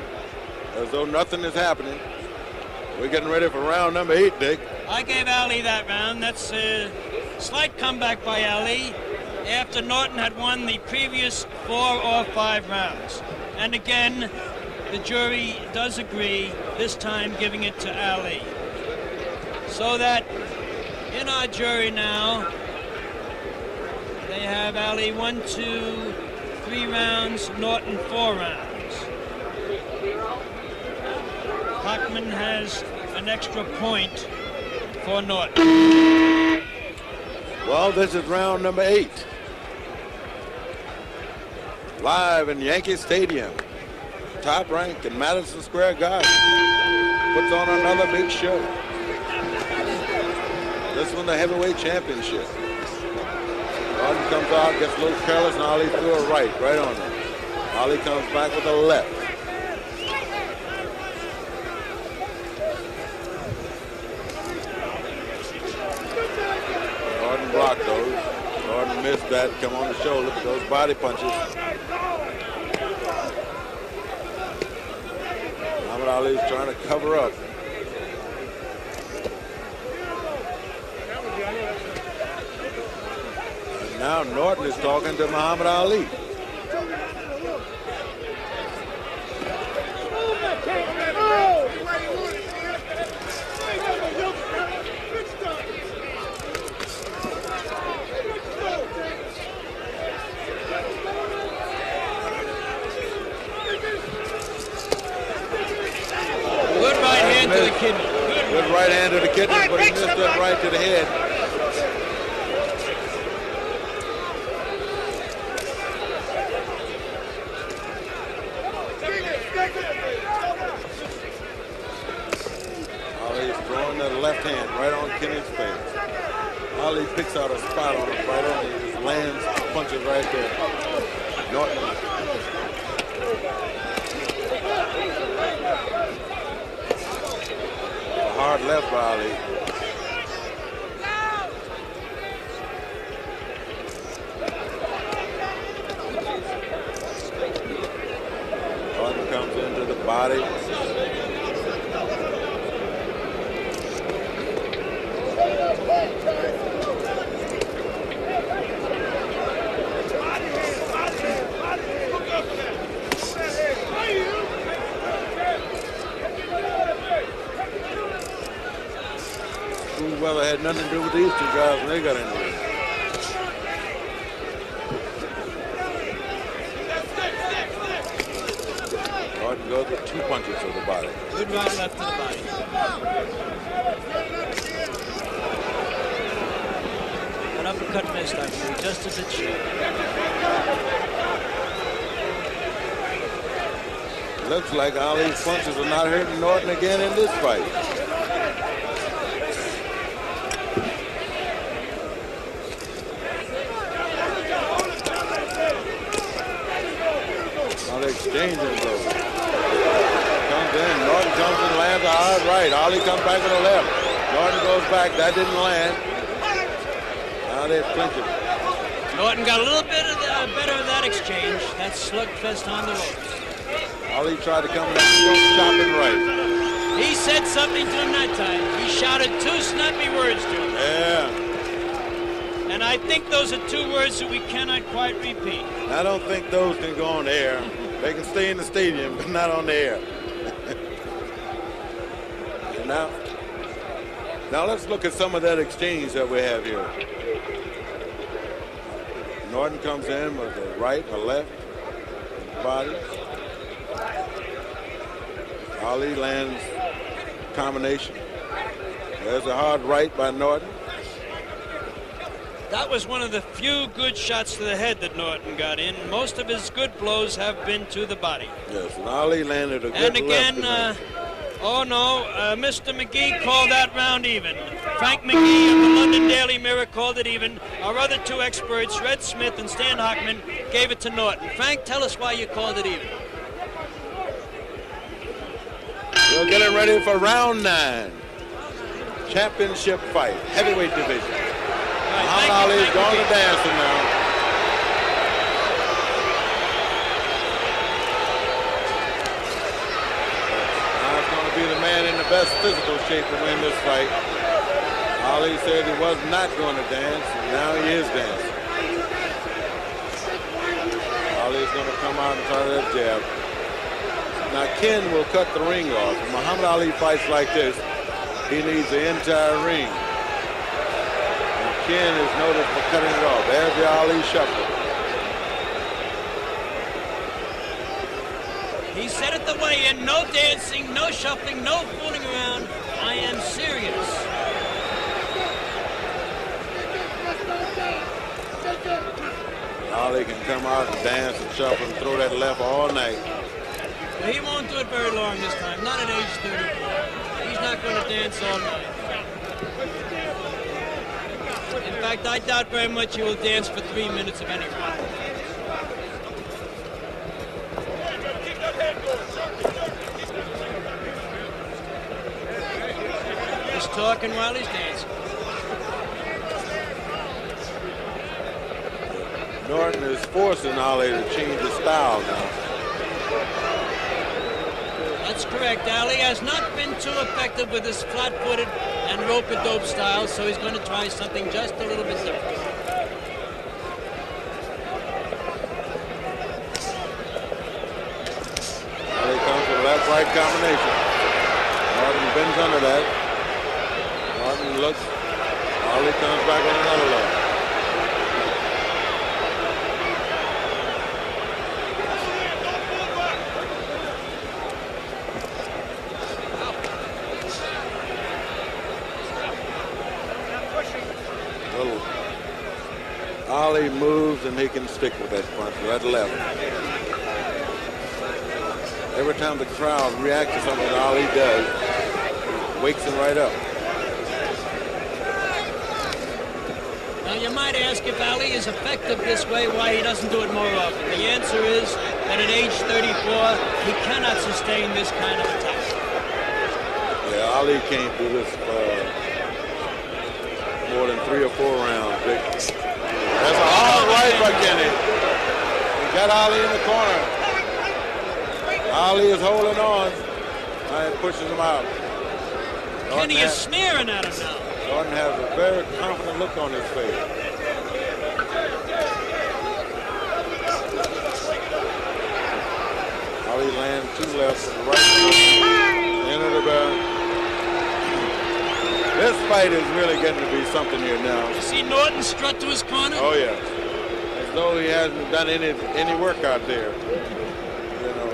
as though nothing is happening. We're getting ready for round number 8, Dick. I gave Ali that round. That's a slight comeback by Ali after Norton had won the previous 4 or 5 rounds. And again, the jury does agree, this time giving it to Ali. So that in our jury now, they have Ali 1, 2, 3 rounds, Norton 4 rounds. Hockman has an extra point for Norton. Well, this is round number 8. Live in Yankee Stadium. Top Rank in Madison Square Garden. Puts on another big show. This one the heavyweight championship. Norton comes out, gets a little careless, and Ali threw a right on him. Ali comes back with a left. Norton blocked those. Norton missed that, come on the shoulder, but those body punches. Muhammad Ali's trying to cover up. And now Norton is talking to Muhammad Ali. Good right hand to the kidney, but he missed that right to the head. Ali's throwing the left hand right on Kenny's face. Ali picks out a spot on him right on him. He just lands punches right there. Norton. Hard left by Ali. Norton comes into the body. Weather had nothing to do with these two guys when they got into it. Norton goes with 2 punches to the body. Good right, left to the body. An uppercut missed, I believe, just as it should. Looks like Ali's punches are not hurting Norton again in this fight. Exchanging those. Comes in. Norton comes and lands a hard right. Ali comes back with a left. Norton goes back. That didn't land. Now they're clinching. Norton got a little bit of better of that exchange. That slugfest on the ropes. Ali tried to come in and chopping right. He said something to him that time. He shouted 2 snappy words to him. Yeah. And I think those are 2 words that we cannot quite repeat. I don't think those can go on the air. They can stay in the stadium, but not on the air. now let's look at some of that exchange that we have here. Norton comes in with a right, a left, body. Ali lands combination. There's a hard right by Norton. That was one of the few good shots to the head that Norton got in. Most of his good blows have been to the body. Yes, and Ali landed a good And again, left Mr. McGee called that round even. Frank McGee of the London Daily Mirror called it even. Our other two experts, Red Smith and Stan Hockman, gave it to Norton. Frank, tell us why you called it even. We're getting ready for round 9. Championship fight, heavyweight division. Muhammad Ali's going to dancing now. Now it's going to be the man in the best physical shape to win this fight. Ali said he was not going to dance, and now he is dancing. Ali's going to come out and try that jab. Now Ken will cut the ring off. When Muhammad Ali fights like this, he needs the entire ring. And Ken is noted for cutting it off. There's the Ali shuffle. He said it the way in, no dancing, no shuffling, no fooling around. I am serious. Ali can come out and dance and shuffle and throw that left all night. Well, he won't do it very long this time, not at age 34. He's not going to dance all night. In fact, I doubt very much he will dance for 3 minutes of any round. He's talking while he's dancing. Norton is forcing Ali to change his style now. That's correct. Ali has not been too effective with his flat-footed and rope-a-dope style, so he's going to try something just a little bit different. Ali comes with a left-right combination. Norton bends under that. Norton looks. Ali comes back with another look. Ali moves and he can stick with that punch, that left. Every time the crowd reacts to something Ali does, it wakes him right up. Now you might ask if Ali is effective this way, why he doesn't do it more often. The answer is that at age 34, he cannot sustain this kind of attack. Yeah, Ali can't do this more than 3 or 4 rounds. That's a hard right by Kenny. He got Ali in the corner. Ali is holding on and pushes him out. Kenny is sneering at him now. Norton has a very confident look on his face. Ali lands 2 lefts to the right. Into the back. This fight is really getting to be something here now. You see Norton strut to his corner? Oh, yeah. As though he hasn't done any work out there. You know.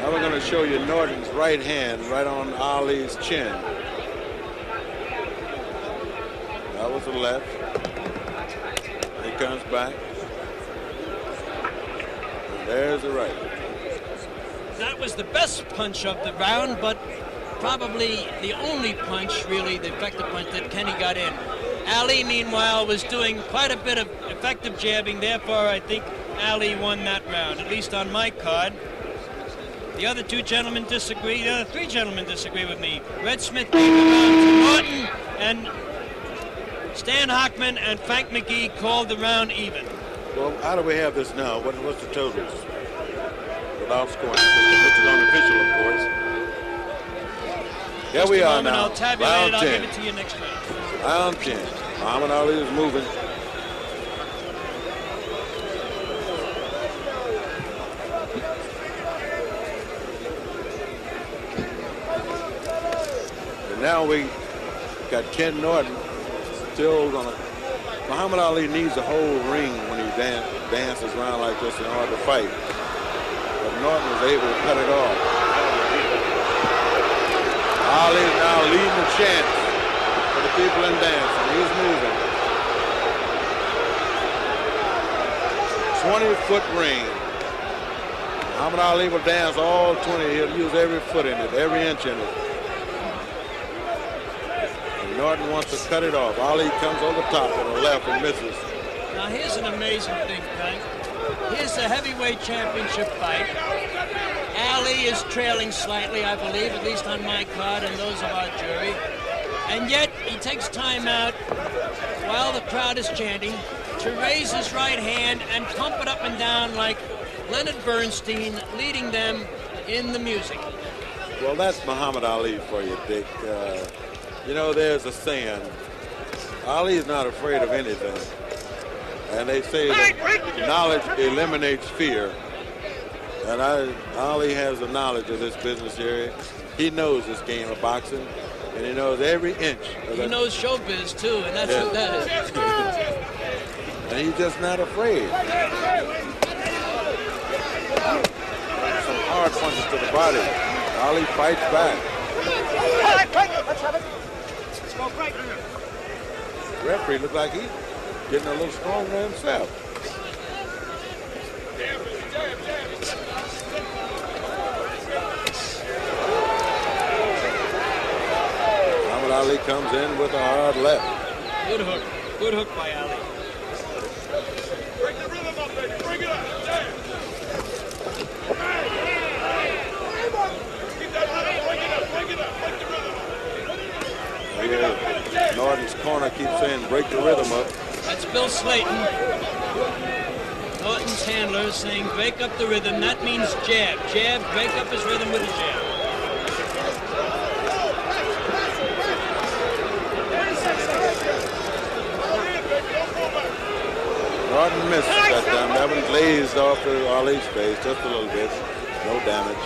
Now we're going to show you Norton's right hand right on Ali's chin. That was the left. He comes back. And there's the right. That was the best punch of the round, but probably the only punch, really, the effective punch that Kenny got in. Ali, meanwhile, was doing quite a bit of effective jabbing. Therefore, I think Ali won that round, at least on my card. The other 2 gentlemen disagree. The other 3 gentlemen disagree with me. Red Smith gave the round to Norton, and Stan Hockman and Frank McGee called the round even. Well, how do we have this now? What's the totals? Without scoring, which is unofficial, of course. Here we are now. I'll tabulate round it. I'll 10. give it to you next round. Round 10. Muhammad Ali is moving. And now we got Ken Norton still gonna. Muhammad Ali needs a whole ring when he dances around like this in order to fight. But Norton was able to cut it off. Ali is now leading the chant for the people in dancing. He's moving. 20-foot ring. Muhammad Ali will dance all 20. He'll use every foot in it, every inch in it. And Norton wants to cut it off. Ali comes over the top with a left and misses. Now here's an amazing thing, Frank. Here's the heavyweight championship fight. Ali is trailing slightly, I believe, at least on my card and those of our jury. And yet he takes time out while the crowd is chanting to raise his right hand and pump it up and down like Leonard Bernstein leading them in the music. Well, that's Muhammad Ali for you, Dick. You know, there's a saying, Ali is not afraid of anything. And they say that knowledge eliminates fear. And Ali has the knowledge of this business area. He knows this game of boxing, and he knows every inch of He knows showbiz, too, and that's what that is. And he's just not afraid. Some hard punches to the body. Ali fights back. All right, Frank, let's have it. Let's go, Frank. Referee looks like he's getting a little stronger himself. Muhammad Ali comes in with a hard left. Good hook. Good hook by Ali. Break the rhythm up, baby. Bring it up. Keep that rhythm. Bring it up. Bring it up. Break the rhythm. Yeah. Norton's corner keeps saying, break the rhythm up. That's Bill Slayton. Norton's handler is saying, break up the rhythm. That means jab. Jab, break up his rhythm with a jab. Norton missed that time. That one glazed off of Ali's face just a little bit. No damage.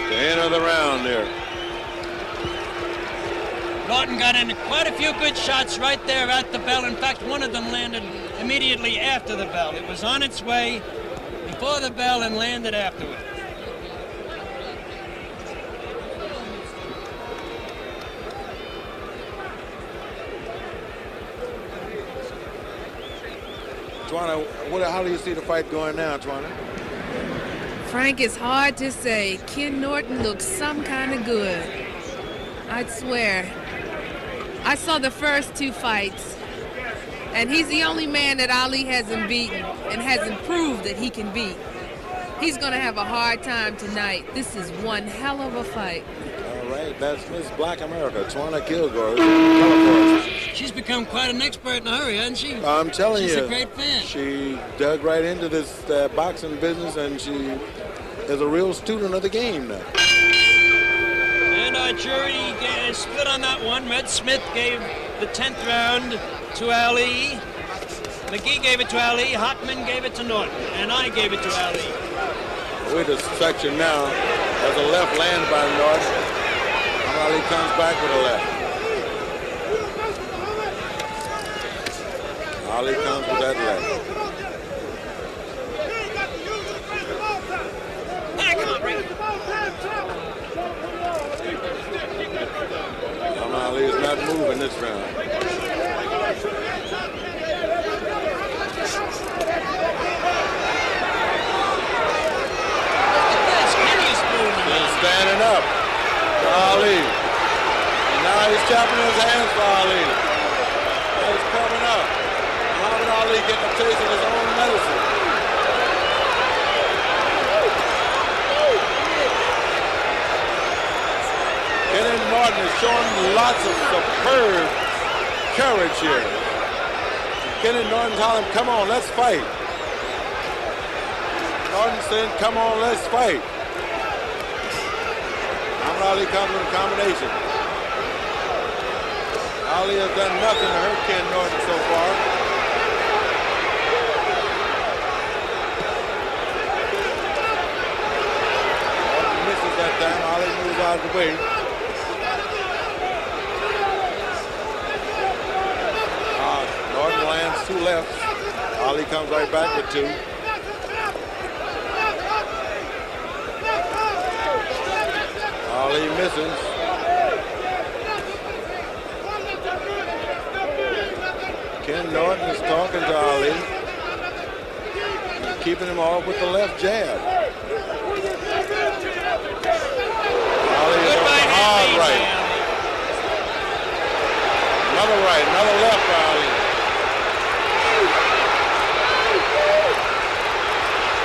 The end of the round there. Norton got in quite a few good shots right there at the bell. In fact, one of them landed immediately after the bell. It was on its way before the bell and landed afterward. Twana, how do you see the fight going now, Twana? Frank, it's hard to say. Ken Norton looks some kind of good. I'd swear. I saw the first two fights, and he's the only man that Ali hasn't beaten and hasn't proved that he can beat. He's going to have a hard time tonight. This is one hell of a fight. All right, that's Miss Black America, Twana Kilgore. She's become quite an expert in a hurry, hasn't she? I'm telling you. She's a great fan. She dug right into this boxing business, and she is a real student of the game now. And our jury split on that one. Red Smith gave the 10th round to Ali. McGee gave it to Ali. Hockman gave it to Norton. And I gave it to Ali. We're the section now. As a left lands by Norton. Ali comes back with a left. Ali comes with that left. Ali is not moving this round. Standing up for Ali. And now he's chopping his hands for Ali. He's coming up. Muhammad Ali getting a taste of his own medicine. Kenny Norton is showing lots of superb courage here. Kenny Norton's hollering, come on, let's fight. Norton saying, come on, let's fight. Muhammad Ali comes with a combination. Ali has done nothing to hurt Ken Norton so far. Norton misses that time. Ali moves out of the way. Norton lands two lefts. Ali comes right back with two. Ali misses. talking to Ali. He's keeping him off with the left jab. Ali is on the hard right. Another right, another left for Ali.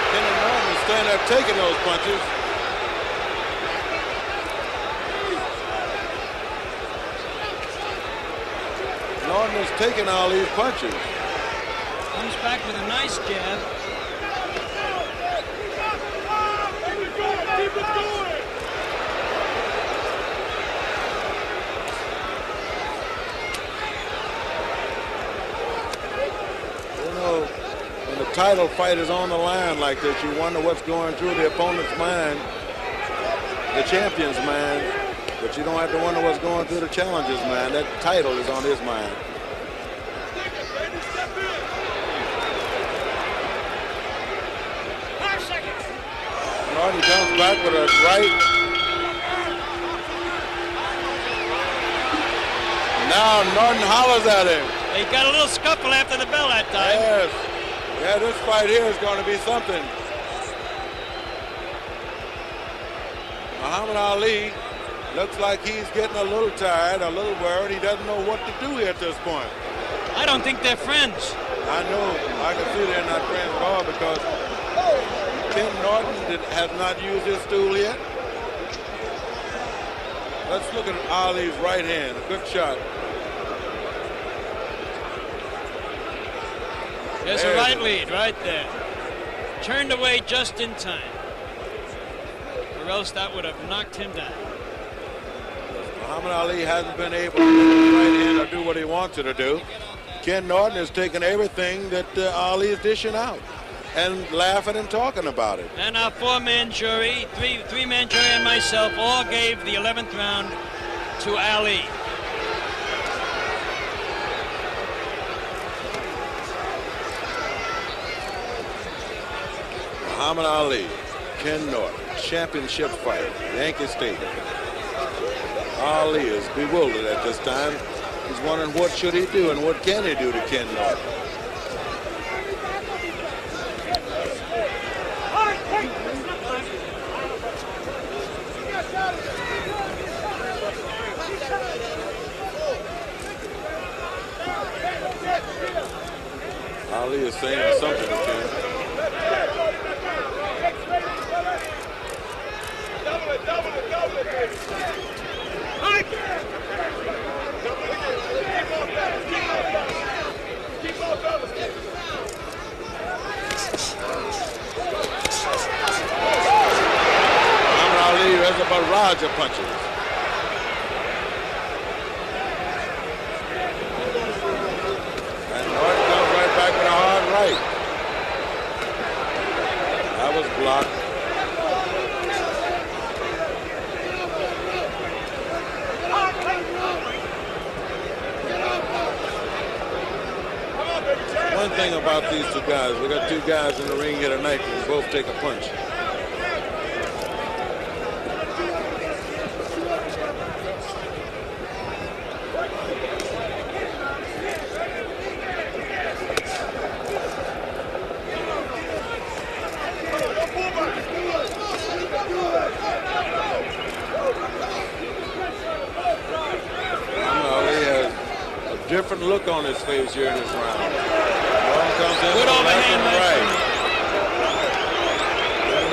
Kenny Norton is standing there taking those punches. Norton is taking all these punches. Comes back with a nice jab. You know, when the title fight is on the line like this, you wonder what's going through the opponent's mind, the champion's mind, but you don't have to wonder what's going through the challenger's mind. That title is on his mind. Norton comes back with a right. Now Norton hollers at him. They got a little scuffle after the bell that time. Yes. Yeah, this fight here is going to be something. Muhammad Ali looks like he's getting a little tired, a little worried. He doesn't know what to do here at this point. I don't think they're friends. I know. I can see they're not friends at all because Ken Norton has not used his stool yet. Let's look at Ali's right hand. A good shot. There's a right lead right there. Turned away just in time. Or else that would have knocked him down. Muhammad Ali hasn't been able to use his right hand or do what he wanted to do. Ken Norton has taken everything that Ali is dishing out and laughing and talking about it. And our four-man jury, three-man jury and myself all gave the 11th round to Ali. Muhammad Ali, Ken Norton, championship fight, Yankee Stadium. Ali is bewildered at this time. He's wondering what should he do and what can he do to Ken Norton. Ali is saying something to Ken. Muhammad Ali has a barrage of punches. And Norton comes right back with a hard right. That was blocked. One thing about these two guys, we got two guys in the ring here tonight who can both take a punch. Different look on his face here in this round. Norton comes in good overhand right.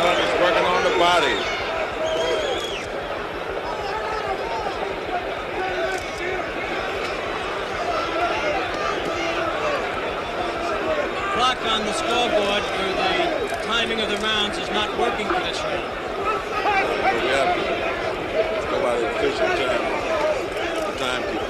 Norton's working on the body. Clock on the scoreboard for the timing of the rounds is not working for this round. We have to go by the official timekeeper.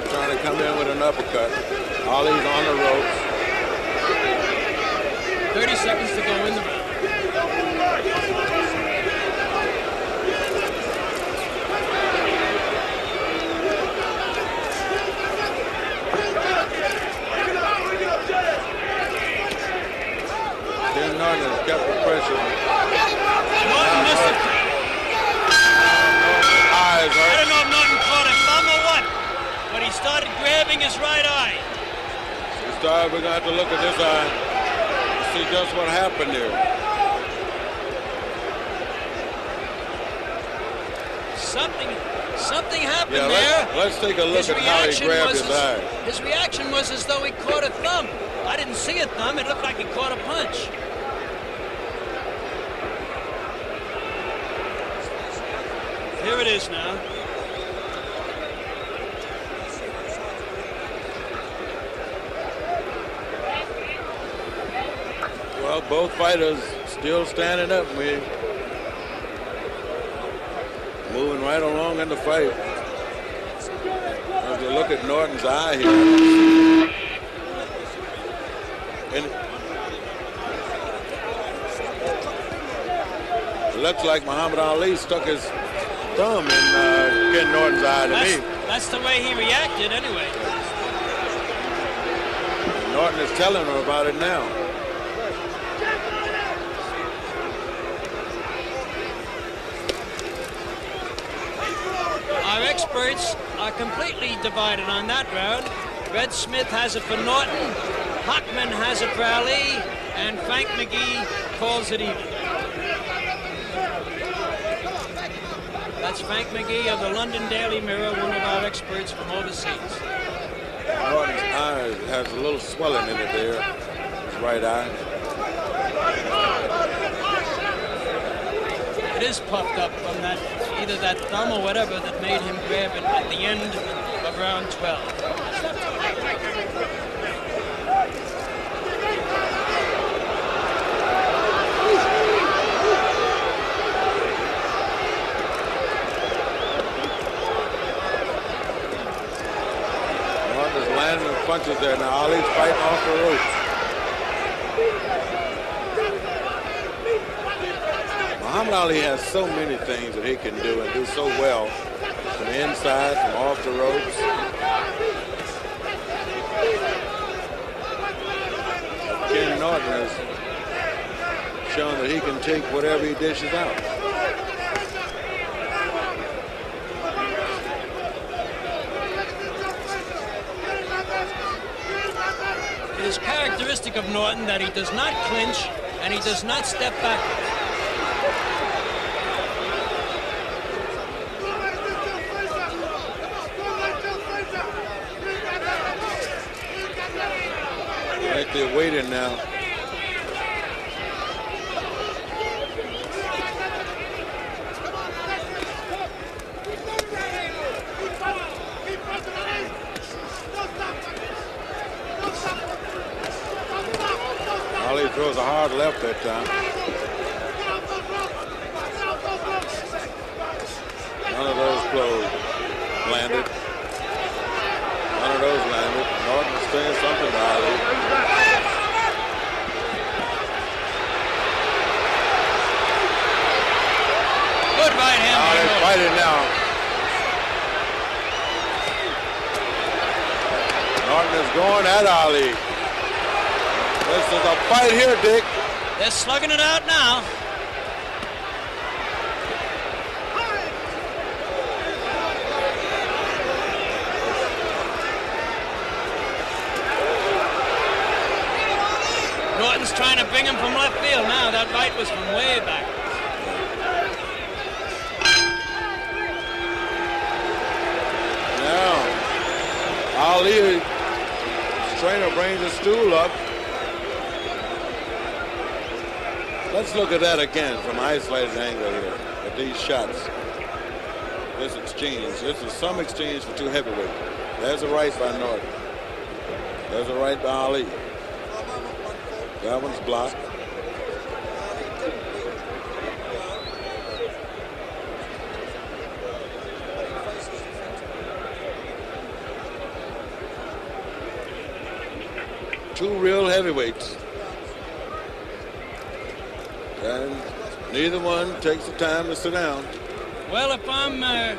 Trying to come in with an uppercut. Ali's on the ropes. 30 seconds to go in the round. kept the pressure. Norton missed it. Eyes I hurt. don't know if Norton caught a thumb or what, but he started grabbing his right eye. We're going to have to look at this eye to see just what happened there. Something happened Yeah, there. let's take a look at how he grabbed his eye. His reaction was as though he caught a thumb. I didn't see a thumb. It looked like he caught a punch. Here it is now. Well, both fighters still standing up. We're moving right along in the fight. As we look at Norton's eye here. And it looks like Muhammad Ali stuck his thumb in Ken Norton's eye to me. That's the way he reacted anyway. Norton is telling her about it now. Our experts are completely divided on that round. Red Smith has it for Norton, Hockman has it for Ali, and Frank McGee calls it even. That's Frank McGee of the London Daily Mirror, one of our experts from overseas. Norton's eye has a little swelling in it there, his right eye. It is puffed up from that, either that thumb or whatever that made him grab it at the end of round 12. Norton is landing the punches there. Now Ali's fighting off the ropes. Muhammad Ali has so many things that he can do and do so well from the inside, from off the ropes. Ken Norton has shown that he can take whatever he dishes out. It is characteristic of Norton that he does not clinch and he does not step backwards. Right there waiting now. Ali throws a hard left that time. None of those closed. Landed. None of those landed. Norton's saying something to Ali. Good right hand. Now they're fighting now. Norton is going at Ali. This is a fight here, Dick. They're slugging it out now. Norton's trying to bring him from left field now. That right was from way back. Now, Ali, his trainer brings the stool up. Let's look at that again from an isolated angle here at these shots. This exchange. This is some exchange for two heavyweights. There's a right by Norton. There's a right by Ali. That one's blocked. Two real heavyweights. And neither one takes the time to sit down. Well, if I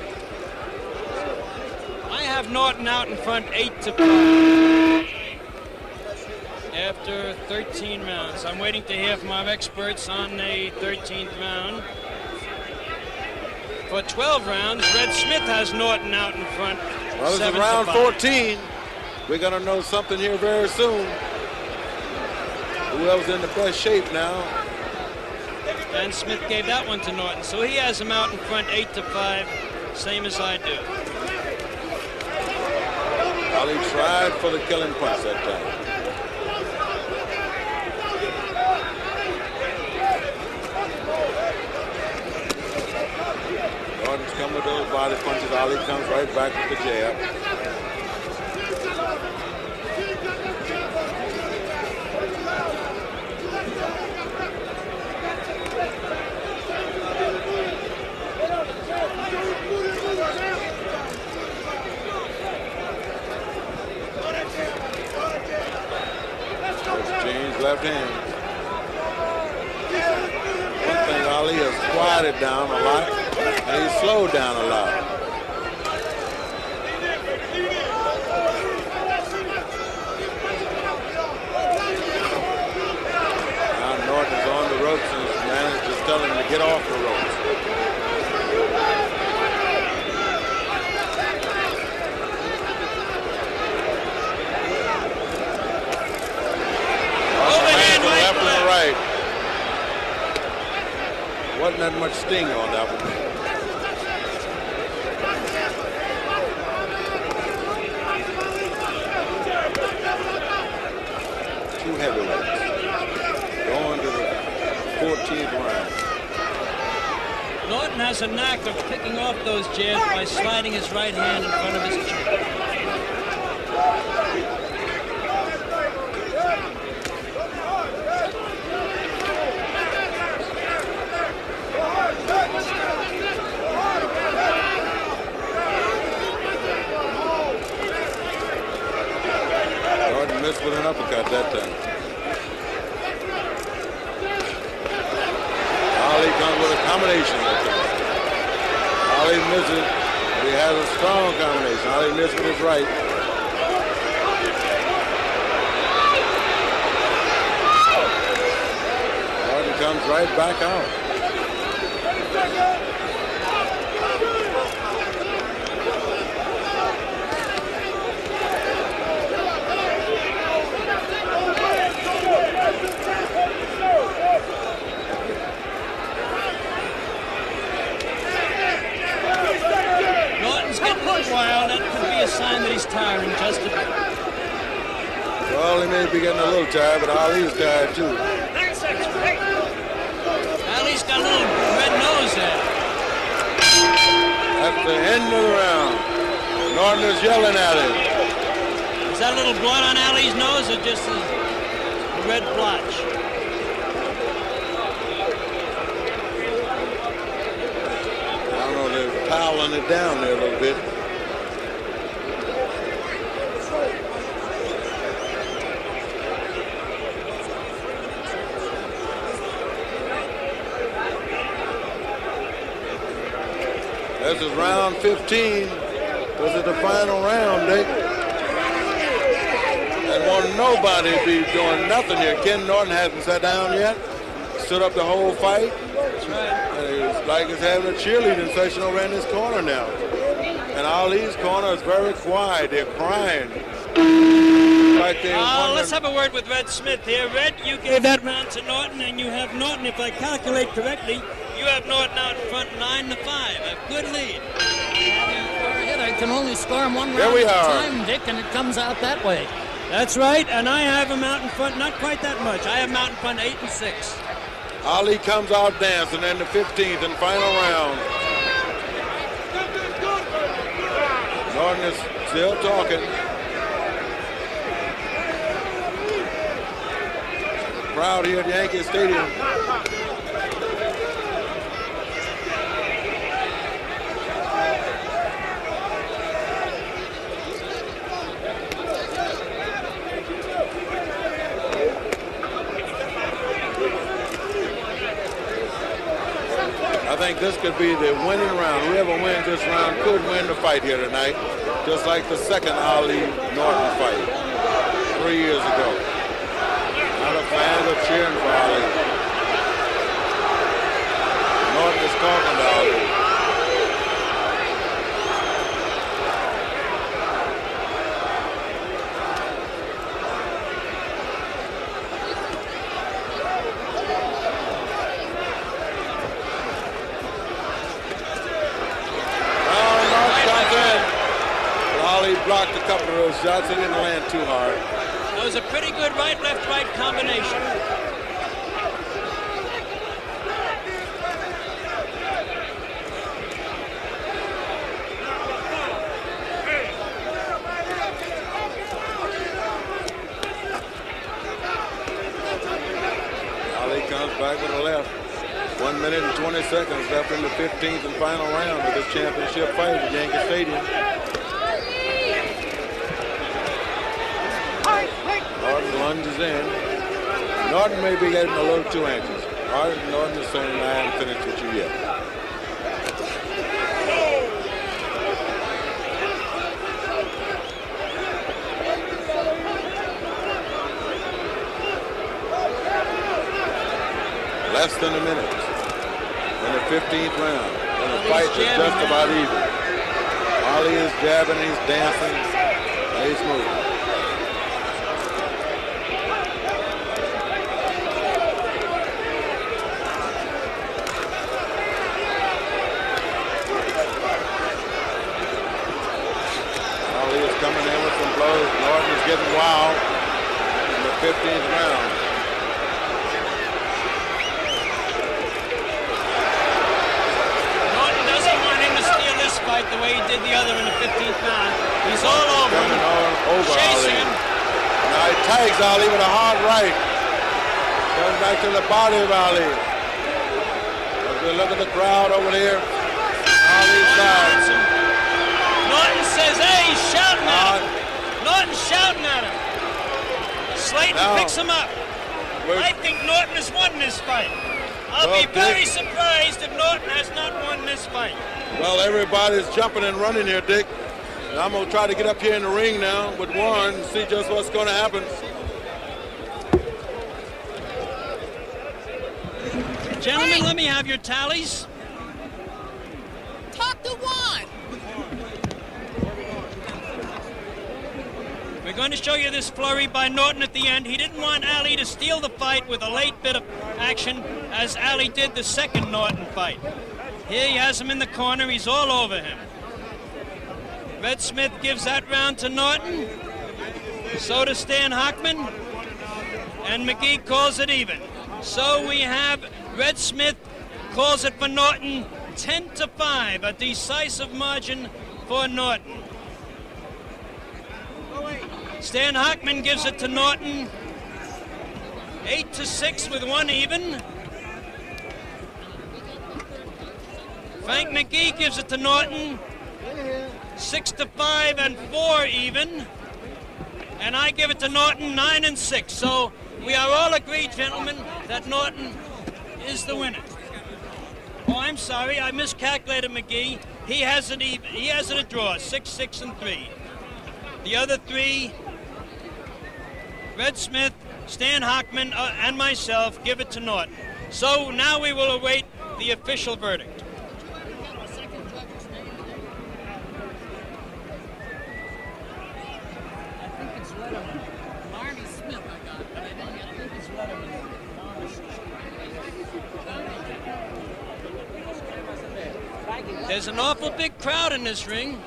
have Norton out in front 8-5. after 13 rounds. I'm waiting to hear from our experts on the 13th round. For 12 rounds, Red Smith has Norton out in front. Well, this is round 14. We're going to know something here very soon. Whoever's in the best shape now. And Smith gave that one to Norton, so he has him out in front 8-5, same as I do. Ali tried for the killing punch that time. Norton's coming with those body punches. Ali comes right back with the jab. Left hand. One thing, Ali has quieted down a lot, and he's slowed down a lot. Now Norton is on the ropes, and his manager's telling him to get off the ropes. Right. Wasn't that much sting on that one. Two heavyweights going to the 14th round. Norton has a knack of picking off those jabs by sliding his right hand in front of his chin. Missed with an uppercut that time. Ali comes with a combination that time. Ali misses, but he has a strong combination. Ali missed with his right. Norton comes right back out. While that could be a sign that he's tiring just a bit. Well, he may be getting a little tired, but Ali's tired too. Ali's got a little red nose there. That's the end of the round. Norton is yelling at him. Is that a little blood on Ali's nose or just a red blotch? I don't know, they're piling it down there a little bit. This is round 15. This is the final round, Dick. And won't nobody be doing nothing here. Ken Norton hasn't sat down yet. Stood up the whole fight. That's right. And it's like he's having a cheerleading session over in his corner now. And Ali's corner is very quiet. They're crying. Like let's have a word with Red Smith here. Red, you gave that round to Norton, and you have Norton, if I calculate correctly, you have Norton out in front 9-5. A good lead. I can only score him one round at a time, Dick, and it comes out that way. That's right, and I have him out in front, not quite that much. I have him out in front 8-6. Ali comes out dancing in the 15th and final round. Norton is still talking. Crowd here at Yankee Stadium. I think this could be the winning round. Whoever wins this round could win the fight here tonight, just like the second Ali Norton fight 3 years ago. fans are cheering for Ali. Norton is talking to Ali. Ali blocked a couple of those shots. He didn't land too hard. That was a pretty good right combination. Ali comes back with a left. 1 minute and 20 seconds left in the 15th and final round of this championship fight at Yankee Stadium. Norton lunges in. Norton may be getting a little too anxious. Norton is saying, I haven't finished with you yet. Less than a minute in the 15th round. And the fight is just about even. Ali is jabbing, he's dancing, and he's moving. Ali is coming in with some blows. Norton is getting wild in the 15th round. Fight the way he did the other in the 15th round. He's all over him. Chasing him. Now he tags Ali with a hard right. Comes back to the body of Ali. As we look at the crowd over there, Ali's side. Norton says, hey, he's shouting at him. Norton's shouting at him. Slayton picks him up. I think Norton has won this fight. I'll be very surprised if Norton has not won this fight. Well, everybody's jumping and running here, Dick. And I'm going to try to get up here in the ring now with Warren and see just what's going to happen. Gentlemen, let me have your tallies. Talk to Warren. We're going to show you this flurry by Norton at the end. He didn't want Ali to steal the fight with a late bit of action, as Ali did the second Norton fight. Here he has him in the corner. He's all over him. Red Smith gives that round to Norton. So does Stan Hochman. And McGee calls it even. So we have Red Smith calls it for Norton 10-5, a decisive margin for Norton. Stan Hochman gives it to Norton 8-6 with one even. Frank McGee gives it to Norton 6-5 and 4 even. And I give it to Norton 9-6. So we are all agreed, gentlemen, that Norton is the winner. Oh, I'm sorry, I miscalculated McGee. He has it even. He has it a draw, 6-6 and 3. The other three, Red Smith, Stan Hochman, and myself, give it to Norton. So now we will await the official verdict. There's an awful big crowd in this ring.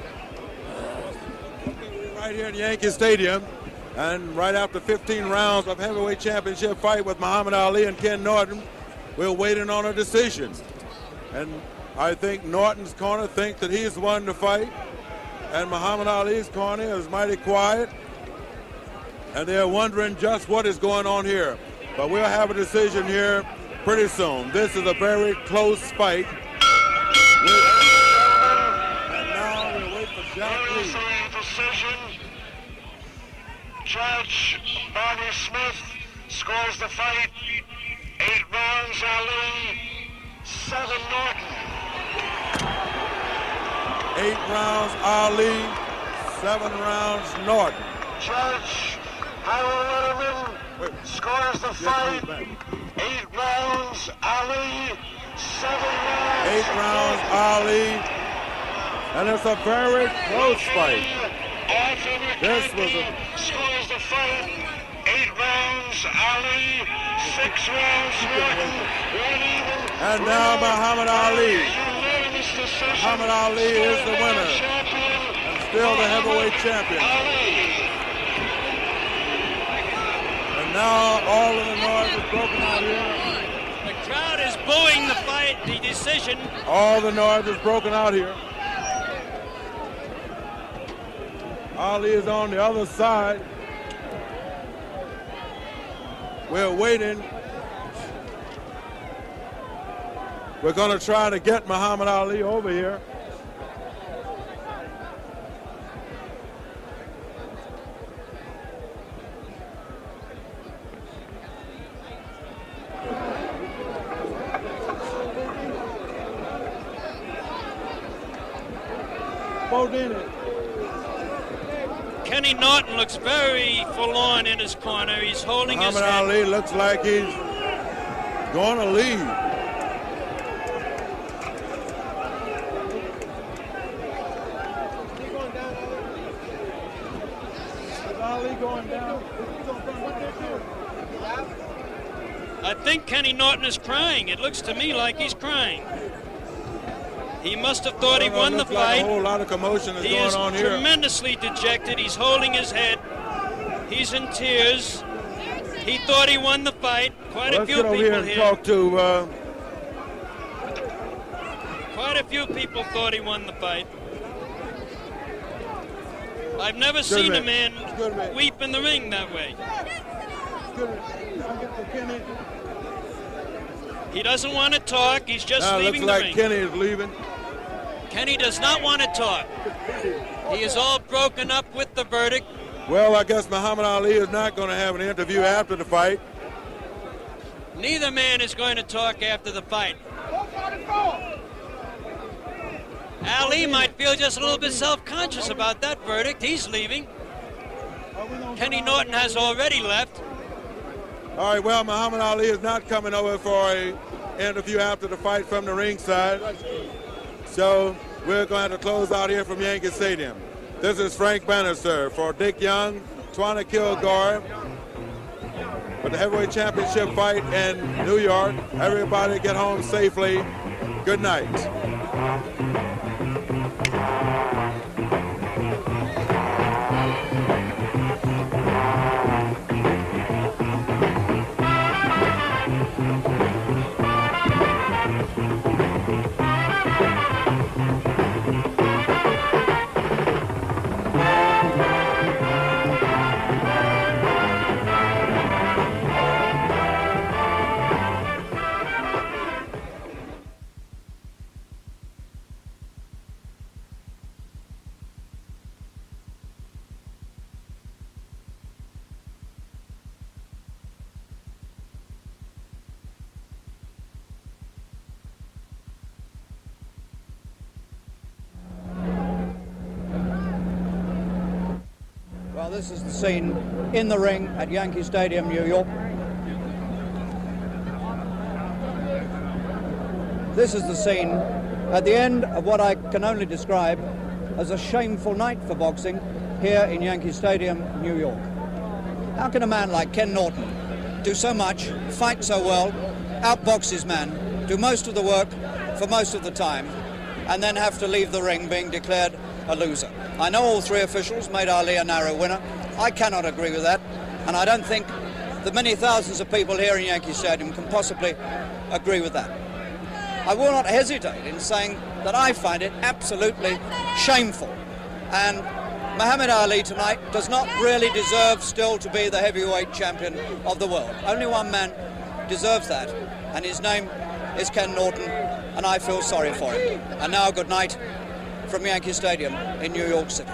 Right here at Yankee Stadium, and right after 15 rounds of heavyweight championship fight with Muhammad Ali and Ken Norton, we're waiting on a decision. And I think Norton's corner thinks that he's won the fight, and Muhammad Ali's corner is mighty quiet, and they're wondering just what is going on here. But we'll have a decision here pretty soon. This is a very close fight. And now we'll wait for Jack Lee. Decision. Judge Barney Smith scores the fight. 8 rounds Ali, 7 Norton. 8 rounds Ali, 7 rounds Norton. Judge Harold Letterman scores the fight. 8 rounds, Ali. 7 rounds. 8 rounds, Ali. And it's a very close fight. This was a... Scores the fight. 8 rounds, Ali. 6 rounds, Norton. 1 even. And now Muhammad Ali. Muhammad Ali is the winner. And still the heavyweight champion. And now all of the noise is broken out here. The crowd is booing the fight, the decision. All the noise is broken out here. Ali is on the other side. We're waiting. We're going to try to get Muhammad Ali over here. Kenny Norton looks very forlorn in his corner. He's holding Muhammad his head. Ali looks like he's going to leave. I think Kenny Norton is crying. It looks to me like he's crying. He must have thought he won the fight. Like a whole lot of commotion is He going is on here. tremendously dejected. He's holding his head. He's in tears. He thought he won the fight. Quite a few Let's get over here people and here. talk to. Quite a few people thought he won the fight. I've never seen a man weep in the ring that way. He doesn't want to talk. He's just leaving the looks like ring. Kenny is leaving. Kenny does not want to talk. He is all broken up with the verdict. Well, I guess Muhammad Ali is not going to have an interview after the fight. Neither man is going to talk after the fight. Ali might feel just a little bit self-conscious about that verdict. He's leaving. Kenny Norton has already left. All right, well, Muhammad Ali is not coming over for an interview after the fight from the ringside. So we're going to have to close out here from Yankee Stadium. This is Frank Bannister for Dick Young, Twana Kilgore, for the heavyweight championship fight in New York. Everybody get home safely. Good night. Well, this is the scene in the ring at Yankee Stadium, New York. This is the scene at the end of what I can only describe as a shameful night for boxing here in Yankee Stadium, New York. How can a man like Ken Norton do so much, fight so well, outbox his man, do most of the work for most of the time, and then have to leave the ring being declared a loser? I know all three officials made Ali a narrow winner. I cannot agree with that, and I don't think the many thousands of people here in Yankee Stadium can possibly agree with that. I will not hesitate in saying that I find it absolutely shameful, and Muhammad Ali tonight does not really deserve still to be the heavyweight champion of the world. Only one man deserves that, and his name is Ken Norton, and I feel sorry for him. And now good night from Yankee Stadium in New York City.